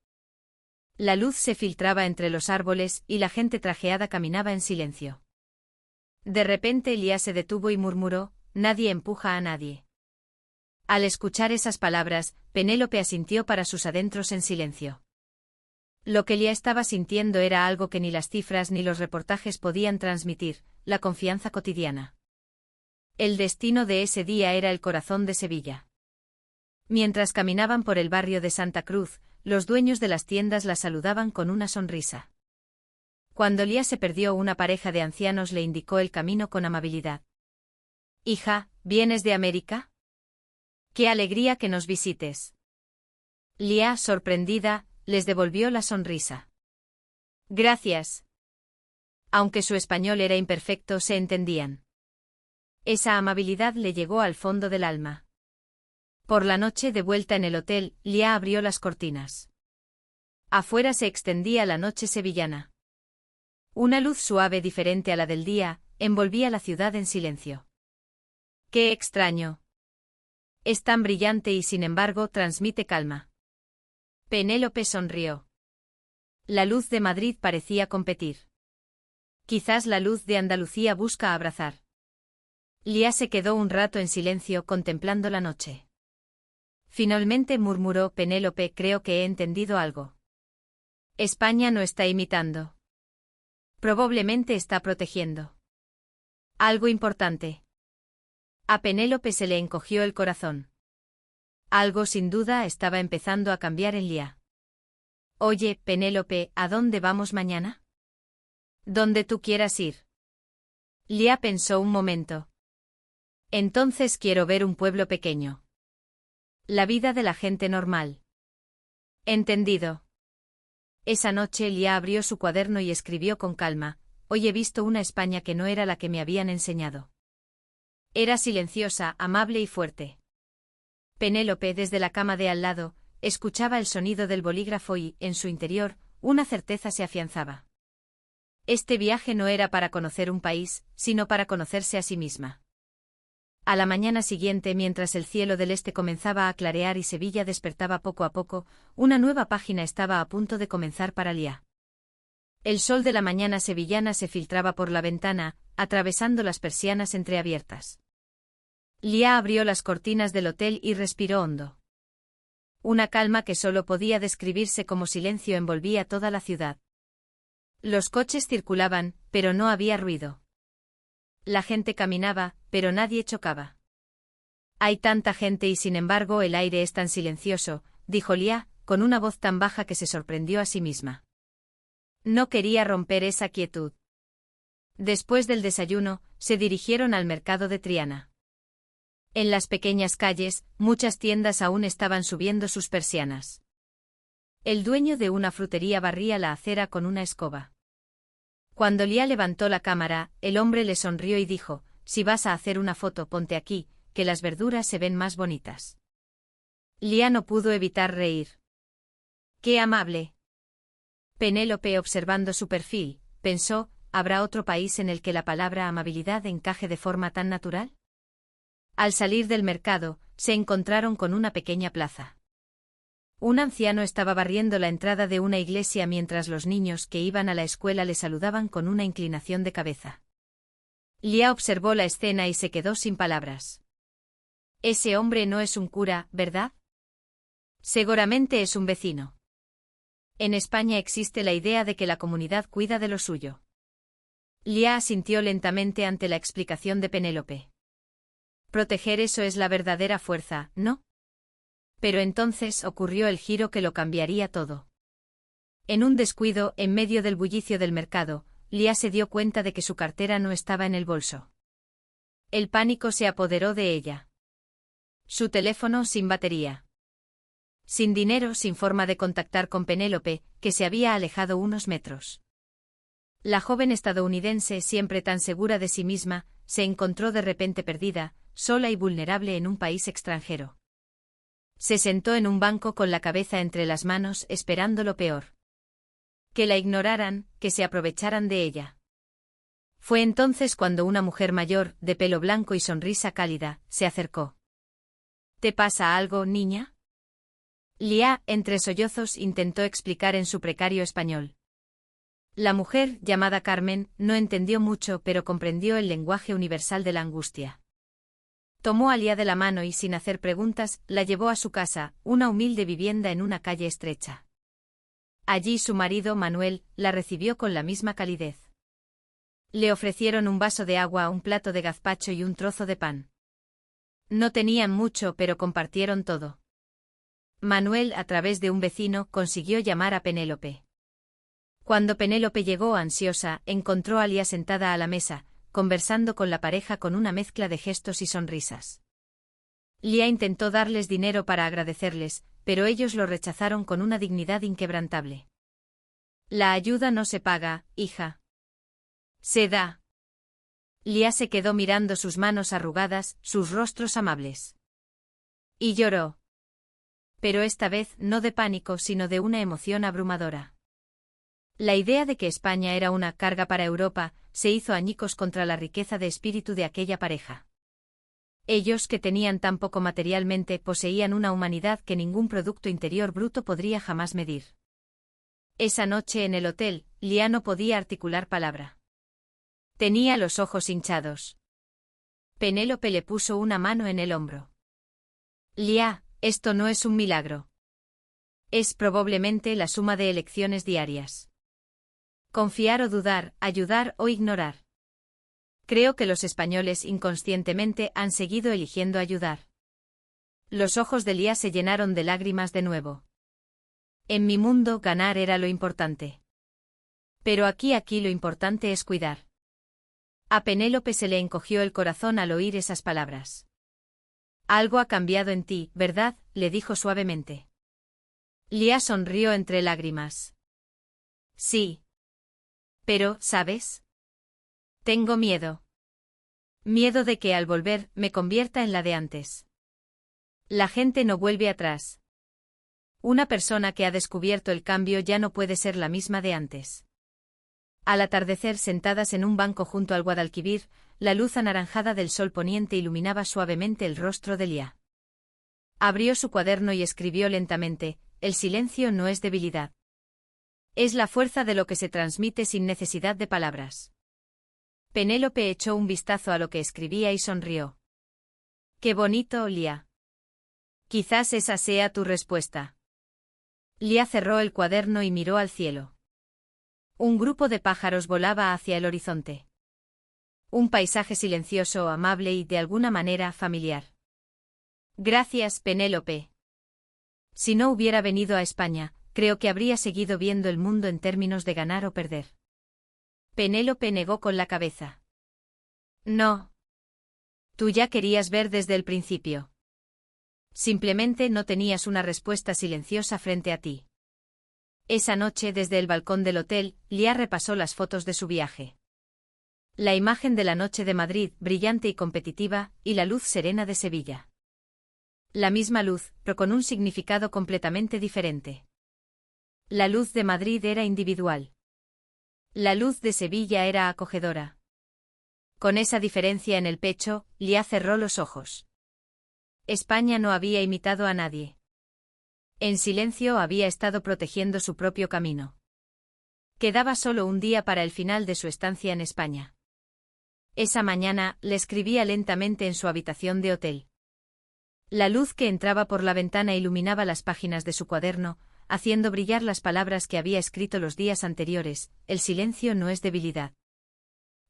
La luz se filtraba entre los árboles y la gente trajeada caminaba en silencio. De repente Lía se detuvo y murmuró: nadie empuja a nadie. Al escuchar esas palabras, Penélope asintió para sus adentros en silencio. Lo que Lía estaba sintiendo era algo que ni las cifras ni los reportajes podían transmitir: la confianza cotidiana. El destino de ese día era el corazón de Sevilla. Mientras caminaban por el barrio de Santa Cruz, los dueños de las tiendas la saludaban con una sonrisa. Cuando Lia se perdió, una pareja de ancianos le indicó el camino con amabilidad. «Hija, ¿vienes de América? ¡Qué alegría que nos visites!». Lia, sorprendida, les devolvió la sonrisa. «Gracias». Aunque su español era imperfecto, se entendían. Esa amabilidad le llegó al fondo del alma. Por la noche, de vuelta en el hotel, Lia abrió las cortinas. Afuera se extendía la noche sevillana. Una luz suave, diferente a la del día, envolvía la ciudad en silencio. ¡Qué extraño! Es tan brillante y sin embargo transmite calma. Penélope sonrió. La luz de Madrid parecía competir. Quizás la luz de Andalucía busca abrazar. Lia se quedó un rato en silencio contemplando la noche. Finalmente murmuró: «Penélope, creo que he entendido algo. España no está imitando. Probablemente está protegiendo. Algo importante». A Penélope se le encogió el corazón. Algo sin duda estaba empezando a cambiar en Lia. «Oye, Penélope, ¿a dónde vamos mañana?». «Donde tú quieras ir». Lia pensó un momento. «Entonces quiero ver un pueblo pequeño. La vida de la gente normal». «Entendido». Esa noche Lia abrió su cuaderno y escribió con calma: «Hoy he visto una España que no era la que me habían enseñado. Era silenciosa, amable y fuerte». Penélope, desde la cama de al lado, escuchaba el sonido del bolígrafo y, en su interior, una certeza se afianzaba. Este viaje no era para conocer un país, sino para conocerse a sí misma. A la mañana siguiente, mientras el cielo del este comenzaba a clarear y Sevilla despertaba poco a poco, una nueva página estaba a punto de comenzar para Lia. El sol de la mañana sevillana se filtraba por la ventana, atravesando las persianas entreabiertas. Lia abrió las cortinas del hotel y respiró hondo. Una calma que solo podía describirse como silencio envolvía toda la ciudad. Los coches circulaban, pero no había ruido. La gente caminaba, pero nadie chocaba. «Hay tanta gente y sin embargo el aire es tan silencioso», dijo Lia, con una voz tan baja que se sorprendió a sí misma. No quería romper esa quietud. Después del desayuno, se dirigieron al mercado de Triana. En las pequeñas calles, muchas tiendas aún estaban subiendo sus persianas. El dueño de una frutería barría la acera con una escoba. Cuando Lia levantó la cámara, el hombre le sonrió y dijo: «Si vas a hacer una foto, ponte aquí, que las verduras se ven más bonitas». Lia no pudo evitar reír. «¡Qué amable!». Penélope, observando su perfil, pensó: ¿habrá otro país en el que la palabra amabilidad encaje de forma tan natural? Al salir del mercado, se encontraron con una pequeña plaza. Un anciano estaba barriendo la entrada de una iglesia mientras los niños que iban a la escuela le saludaban con una inclinación de cabeza. Lia observó la escena y se quedó sin palabras. «Ese hombre no es un cura, ¿verdad? Seguramente es un vecino». En España existe la idea de que la comunidad cuida de lo suyo. Lia asintió lentamente ante la explicación de Penélope. Proteger, eso es la verdadera fuerza, ¿no? Pero entonces ocurrió el giro que lo cambiaría todo. En un descuido, en medio del bullicio del mercado, Lia se dio cuenta de que su cartera no estaba en el bolso. El pánico se apoderó de ella. Su teléfono sin batería. Sin dinero, sin forma de contactar con Penélope, que se había alejado unos metros. La joven estadounidense, siempre tan segura de sí misma, se encontró de repente perdida, sola y vulnerable en un país extranjero. Se sentó en un banco con la cabeza entre las manos, esperando lo peor. Que la ignoraran, que se aprovecharan de ella. Fue entonces cuando una mujer mayor, de pelo blanco y sonrisa cálida, se acercó. ¿Te pasa algo, niña? Lia, entre sollozos, intentó explicar en su precario español. La mujer, llamada Carmen, no entendió mucho, pero comprendió el lenguaje universal de la angustia. Tomó a Lia de la mano y, sin hacer preguntas, la llevó a su casa, una humilde vivienda en una calle estrecha. Allí su marido, Manuel, la recibió con la misma calidez. Le ofrecieron un vaso de agua, un plato de gazpacho y un trozo de pan. No tenían mucho, pero compartieron todo. Manuel, a través de un vecino, consiguió llamar a Penélope. Cuando Penélope llegó ansiosa, encontró a Lía sentada a la mesa, conversando con la pareja con una mezcla de gestos y sonrisas. Lía intentó darles dinero para agradecerles, pero ellos lo rechazaron con una dignidad inquebrantable. La ayuda no se paga, hija. Se da. Lía se quedó mirando sus manos arrugadas, sus rostros amables. Y lloró. Pero esta vez no de pánico, sino de una emoción abrumadora. La idea de que España era una carga para Europa se hizo añicos contra la riqueza de espíritu de aquella pareja. Ellos, que tenían tan poco materialmente, poseían una humanidad que ningún producto interior bruto podría jamás medir. Esa noche en el hotel, Lía no podía articular palabra. Tenía los ojos hinchados. Penélope le puso una mano en el hombro. Lía, esto no es un milagro. Es probablemente la suma de elecciones diarias. Confiar o dudar, ayudar o ignorar. Creo que los españoles inconscientemente han seguido eligiendo ayudar. Los ojos de Lía se llenaron de lágrimas de nuevo. En mi mundo, ganar era lo importante. Pero aquí lo importante es cuidar. A Penélope se le encogió el corazón al oír esas palabras. Algo ha cambiado en ti, ¿verdad?, le dijo suavemente. Lía sonrió entre lágrimas. Sí. Pero, ¿sabes? Tengo miedo. Miedo de que al volver me convierta en la de antes. La gente no vuelve atrás. Una persona que ha descubierto el cambio ya no puede ser la misma de antes. Al atardecer, sentadas en un banco junto al Guadalquivir, la luz anaranjada del sol poniente iluminaba suavemente el rostro de Lía. Abrió su cuaderno y escribió lentamente: el silencio no es debilidad. Es la fuerza de lo que se transmite sin necesidad de palabras. Penélope echó un vistazo a lo que escribía y sonrió. Qué bonito, Lía. Quizás esa sea tu respuesta. Lía cerró el cuaderno y miró al cielo. Un grupo de pájaros volaba hacia el horizonte. Un paisaje silencioso, amable y de alguna manera familiar. Gracias, Penélope. Si no hubiera venido a España, creo que habría seguido viendo el mundo en términos de ganar o perder. Penélope negó con la cabeza. No. Tú ya querías ver desde el principio. Simplemente no tenías una respuesta silenciosa frente a ti. Esa noche, desde el balcón del hotel, Lía repasó las fotos de su viaje. La imagen de la noche de Madrid, brillante y competitiva, y la luz serena de Sevilla. La misma luz, pero con un significado completamente diferente. La luz de Madrid era individual. La luz de Sevilla era acogedora. Con esa diferencia en el pecho, Lía cerró los ojos. España no había imitado a nadie. En silencio había estado protegiendo su propio camino. Quedaba solo un día para el final de su estancia en España. Esa mañana, le escribía lentamente en su habitación de hotel. La luz que entraba por la ventana iluminaba las páginas de su cuaderno, haciendo brillar las palabras que había escrito los días anteriores: el silencio no es debilidad.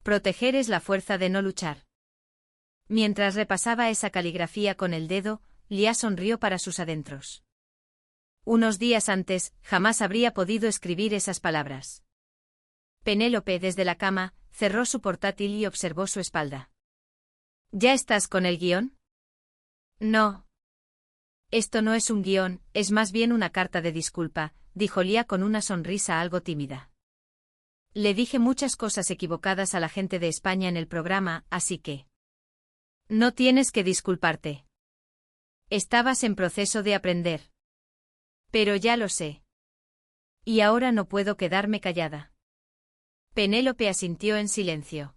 Proteger es la fuerza de no luchar. Mientras repasaba esa caligrafía con el dedo, Lía sonrió para sus adentros. Unos días antes, jamás habría podido escribir esas palabras. Penélope, desde la cama, cerró su portátil y observó su espalda. ¿Ya estás con el guión? No. Esto no es un guión, es más bien una carta de disculpa, dijo Lía con una sonrisa algo tímida. Le dije muchas cosas equivocadas a la gente de España en el programa, así que... No tienes que disculparte. Estabas en proceso de aprender. Pero ya lo sé. Y ahora no puedo quedarme callada. Penélope asintió en silencio.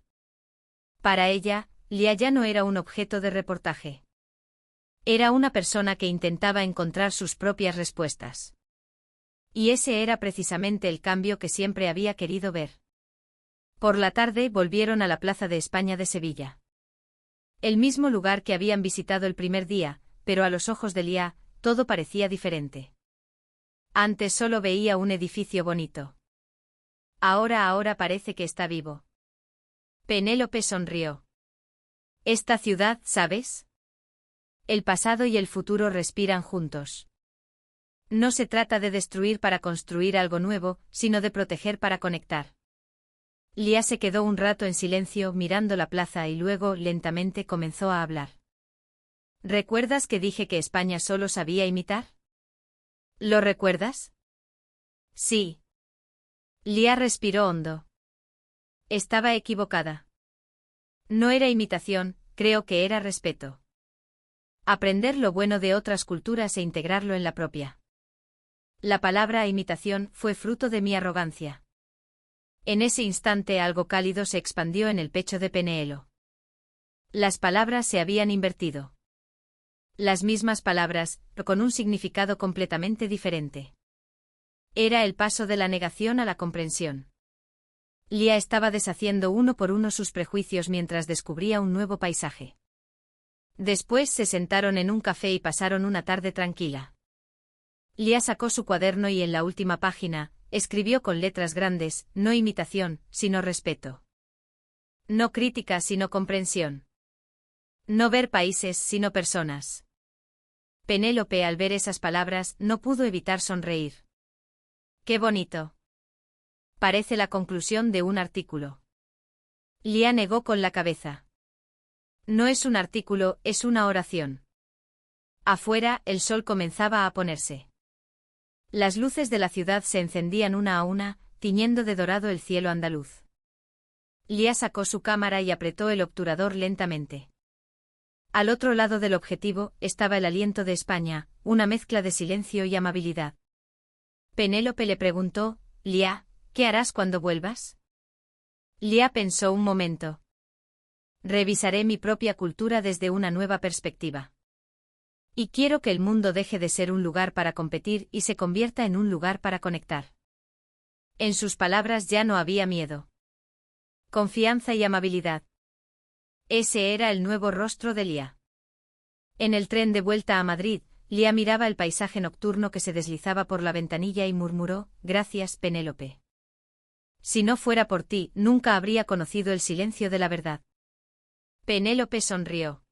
Para ella, Lía ya no era un objeto de reportaje. Era una persona que intentaba encontrar sus propias respuestas. Y ese era precisamente el cambio que siempre había querido ver. Por la tarde volvieron a la Plaza de España de Sevilla. El mismo lugar que habían visitado el primer día, pero a los ojos de Lía, todo parecía diferente. Antes solo veía un edificio bonito. Ahora parece que está vivo. Penélope sonrió. Esta ciudad, ¿sabes? El pasado y el futuro respiran juntos. No se trata de destruir para construir algo nuevo, sino de proteger para conectar. Lia se quedó un rato en silencio mirando la plaza y luego, lentamente, comenzó a hablar. ¿Recuerdas que dije que España solo sabía imitar? ¿Lo recuerdas? Sí. Lia respiró hondo. Estaba equivocada. No era imitación, creo que era respeto. Aprender lo bueno de otras culturas e integrarlo en la propia. La palabra imitación fue fruto de mi arrogancia. En ese instante algo cálido se expandió en el pecho de Peneelo. Las palabras se habían invertido. Las mismas palabras, pero con un significado completamente diferente. Era el paso de la negación a la comprensión. Lia estaba deshaciendo uno por uno sus prejuicios mientras descubría un nuevo paisaje. Después se sentaron en un café y pasaron una tarde tranquila. Lia sacó su cuaderno y en la última página, escribió con letras grandes, no imitación, sino respeto. No crítica sino comprensión. No ver países sino personas. Penélope al ver esas palabras no pudo evitar sonreír. ¡Qué bonito! Parece la conclusión de un artículo. Lia negó con la cabeza. No es un artículo, es una oración. Afuera, el sol comenzaba a ponerse. Las luces de la ciudad se encendían una a una, tiñendo de dorado el cielo andaluz. Lia sacó su cámara y apretó el obturador lentamente. Al otro lado del objetivo estaba el aliento de España, una mezcla de silencio y amabilidad. Penélope le preguntó, Lia, ¿qué harás cuando vuelvas? Lia pensó un momento. Revisaré mi propia cultura desde una nueva perspectiva. Y quiero que el mundo deje de ser un lugar para competir y se convierta en un lugar para conectar. En sus palabras ya no había miedo. Confianza y amabilidad. Ese era el nuevo rostro de Lia. En el tren de vuelta a Madrid, Lia miraba el paisaje nocturno que se deslizaba por la ventanilla y murmuró, gracias, Penélope. Si no fuera por ti, nunca habría conocido el silencio de la verdad. Penélope sonrió.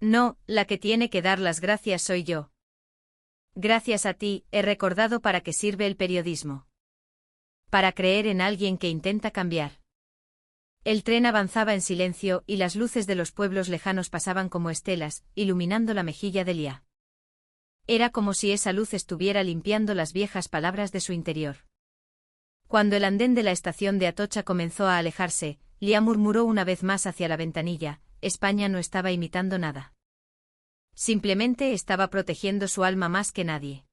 No, la que tiene que dar las gracias soy yo. Gracias a ti, he recordado para qué sirve el periodismo. Para creer en alguien que intenta cambiar. El tren avanzaba en silencio y las luces de los pueblos lejanos pasaban como estelas, iluminando la mejilla de Lia. Era como si esa luz estuviera limpiando las viejas palabras de su interior. Cuando el andén de la estación de Atocha comenzó a alejarse, Lia murmuró una vez más hacia la ventanilla, España no estaba imitando nada. Simplemente estaba protegiendo su alma más que nadie.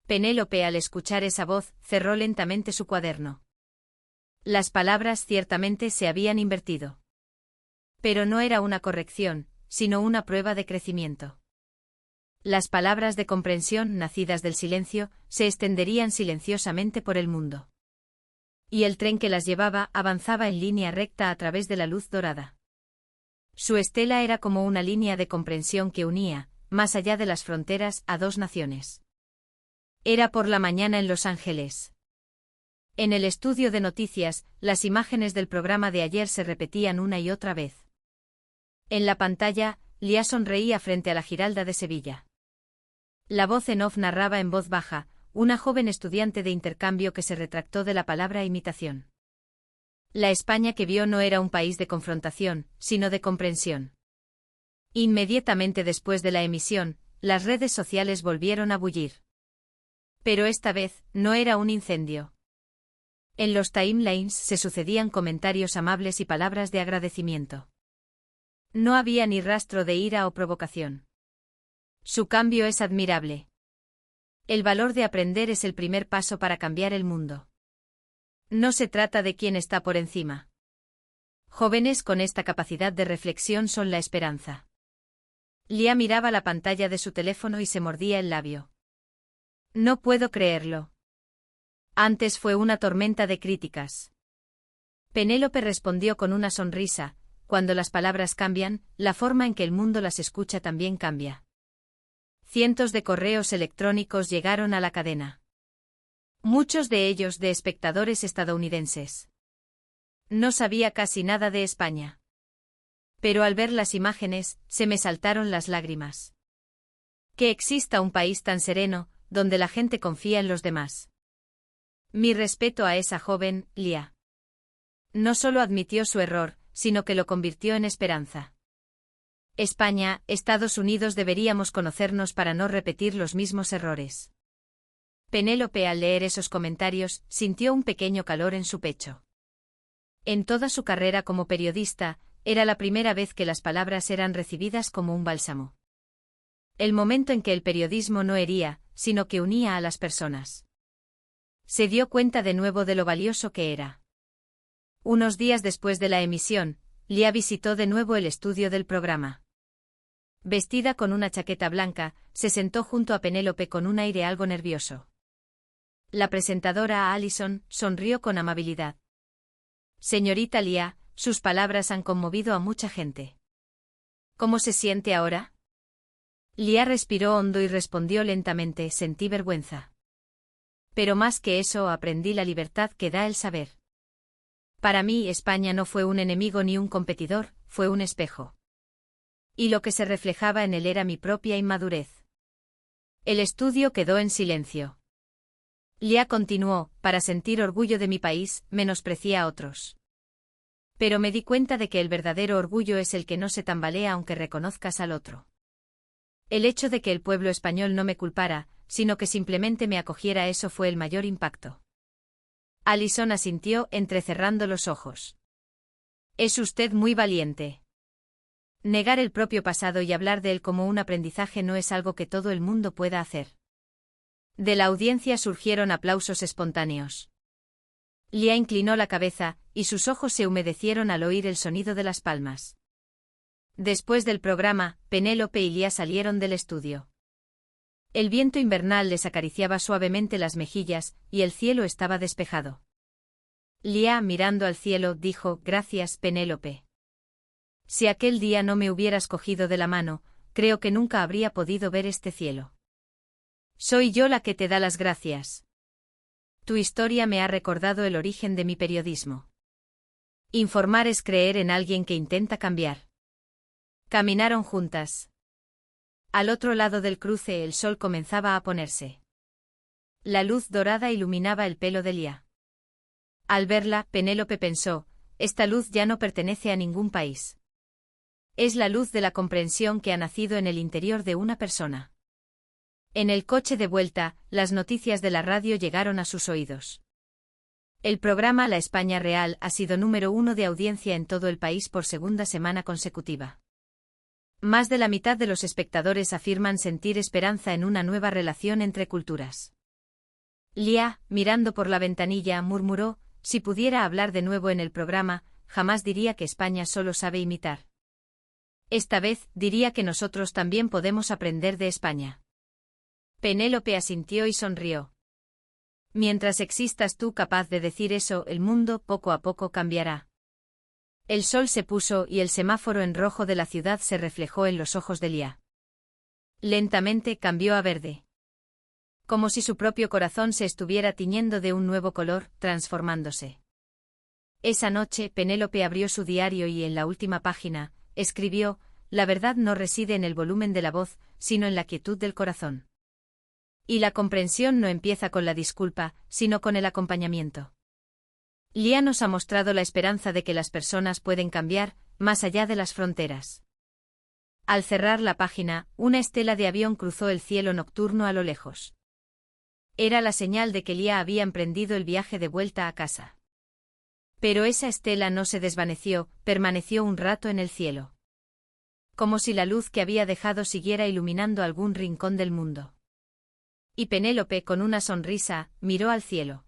Penélope, al escuchar esa voz, cerró lentamente su cuaderno. Las palabras ciertamente se habían invertido. Pero no era una corrección, sino una prueba de crecimiento. Las palabras de comprensión, nacidas del silencio, se extenderían silenciosamente por el mundo. Y el tren que las llevaba avanzaba en línea recta a través de la luz dorada. Su estela era como una línea de comprensión que unía, más allá de las fronteras, a dos naciones. Era por la mañana en Los Ángeles. En el estudio de noticias, las imágenes del programa de ayer se repetían una y otra vez. En la pantalla, Lia sonreía frente a la Giralda de Sevilla. La voz en off narraba en voz baja, una joven estudiante de intercambio que se retractó de la palabra imitación. La España que vio no era un país de confrontación, sino de comprensión. Inmediatamente después de la emisión, las redes sociales volvieron a bullir. Pero esta vez, no era un incendio. En los timelines se sucedían comentarios amables y palabras de agradecimiento. No había ni rastro de ira o provocación. Su cambio es admirable. El valor de aprender es el primer paso para cambiar el mundo. No se trata de quién está por encima. Jóvenes con esta capacidad de reflexión son la esperanza. Lia miraba la pantalla de su teléfono y se mordía el labio. No puedo creerlo. Antes fue una tormenta de críticas. Penélope respondió con una sonrisa, cuando las palabras cambian, la forma en que el mundo las escucha también cambia. Cientos de correos electrónicos llegaron a la cadena. Muchos de ellos de espectadores estadounidenses. No sabía casi nada de España. Pero al ver las imágenes, se me saltaron las lágrimas. Que exista un país tan sereno, donde la gente confía en los demás. Mi respeto a esa joven, Lia. No solo admitió su error, sino que lo convirtió en esperanza. España, Estados Unidos deberíamos conocernos para no repetir los mismos errores. Penélope, al leer esos comentarios, sintió un pequeño calor en su pecho. En toda su carrera como periodista, era la primera vez que las palabras eran recibidas como un bálsamo. El momento en que el periodismo no hería, sino que unía a las personas. Se dio cuenta de nuevo de lo valioso que era. Unos días después de la emisión, Lia visitó de nuevo el estudio del programa. Vestida con una chaqueta blanca, se sentó junto a Penélope con un aire algo nervioso. La presentadora Allison sonrió con amabilidad. Señorita Lia, sus palabras han conmovido a mucha gente. ¿Cómo se siente ahora? Lia respiró hondo y respondió lentamente: sentí vergüenza. Pero más que eso, aprendí la libertad que da el saber. Para mí, España no fue un enemigo ni un competidor, fue un espejo. Y lo que se reflejaba en él era mi propia inmadurez. El estudio quedó en silencio. Lia continuó: para sentir orgullo de mi país, menosprecié a otros. Pero me di cuenta de que el verdadero orgullo es el que no se tambalea aunque reconozcas al otro. El hecho de que el pueblo español no me culpara, sino que simplemente me acogiera, eso fue el mayor impacto. Allison asintió, entrecerrando los ojos. Es usted muy valiente. Negar el propio pasado y hablar de él como un aprendizaje no es algo que todo el mundo pueda hacer. De la audiencia surgieron aplausos espontáneos. Lia inclinó la cabeza, y sus ojos se humedecieron al oír el sonido de las palmas. Después del programa, Penélope y Lia salieron del estudio. El viento invernal les acariciaba suavemente las mejillas, y el cielo estaba despejado. Lia, mirando al cielo, dijo: gracias, Penélope. Si aquel día no me hubieras cogido de la mano, creo que nunca habría podido ver este cielo. Soy yo la que te da las gracias. Tu historia me ha recordado el origen de mi periodismo. Informar es creer en alguien que intenta cambiar. Caminaron juntas. Al otro lado del cruce el sol comenzaba a ponerse. La luz dorada iluminaba el pelo de Lia. Al verla, Penélope pensó: esta luz ya no pertenece a ningún país. Es la luz de la comprensión que ha nacido en el interior de una persona. En el coche de vuelta, las noticias de la radio llegaron a sus oídos. El programa La España Real ha sido número 1 de audiencia en todo el país por segunda semana consecutiva. Más de la mitad de los espectadores afirman sentir esperanza en una nueva relación entre culturas. Lia, mirando por la ventanilla, murmuró: si pudiera hablar de nuevo en el programa, jamás diría que España solo sabe imitar. Esta vez, diría que nosotros también podemos aprender de España. Penélope asintió y sonrió. Mientras existas tú capaz de decir eso, el mundo poco a poco cambiará. El sol se puso y el semáforo en rojo de la ciudad se reflejó en los ojos de Lia. Lentamente cambió a verde. Como si su propio corazón se estuviera tiñendo de un nuevo color, transformándose. Esa noche, Penélope abrió su diario y en la última página, escribió: la verdad no reside en el volumen de la voz, sino en la quietud del corazón. Y la comprensión no empieza con la disculpa, sino con el acompañamiento. Lia nos ha mostrado la esperanza de que las personas pueden cambiar, más allá de las fronteras. Al cerrar la página, una estela de avión cruzó el cielo nocturno a lo lejos. Era la señal de que Lia había emprendido el viaje de vuelta a casa. Pero esa estela no se desvaneció, permaneció un rato en el cielo. Como si la luz que había dejado siguiera iluminando algún rincón del mundo. Y Penélope, con una sonrisa, miró al cielo.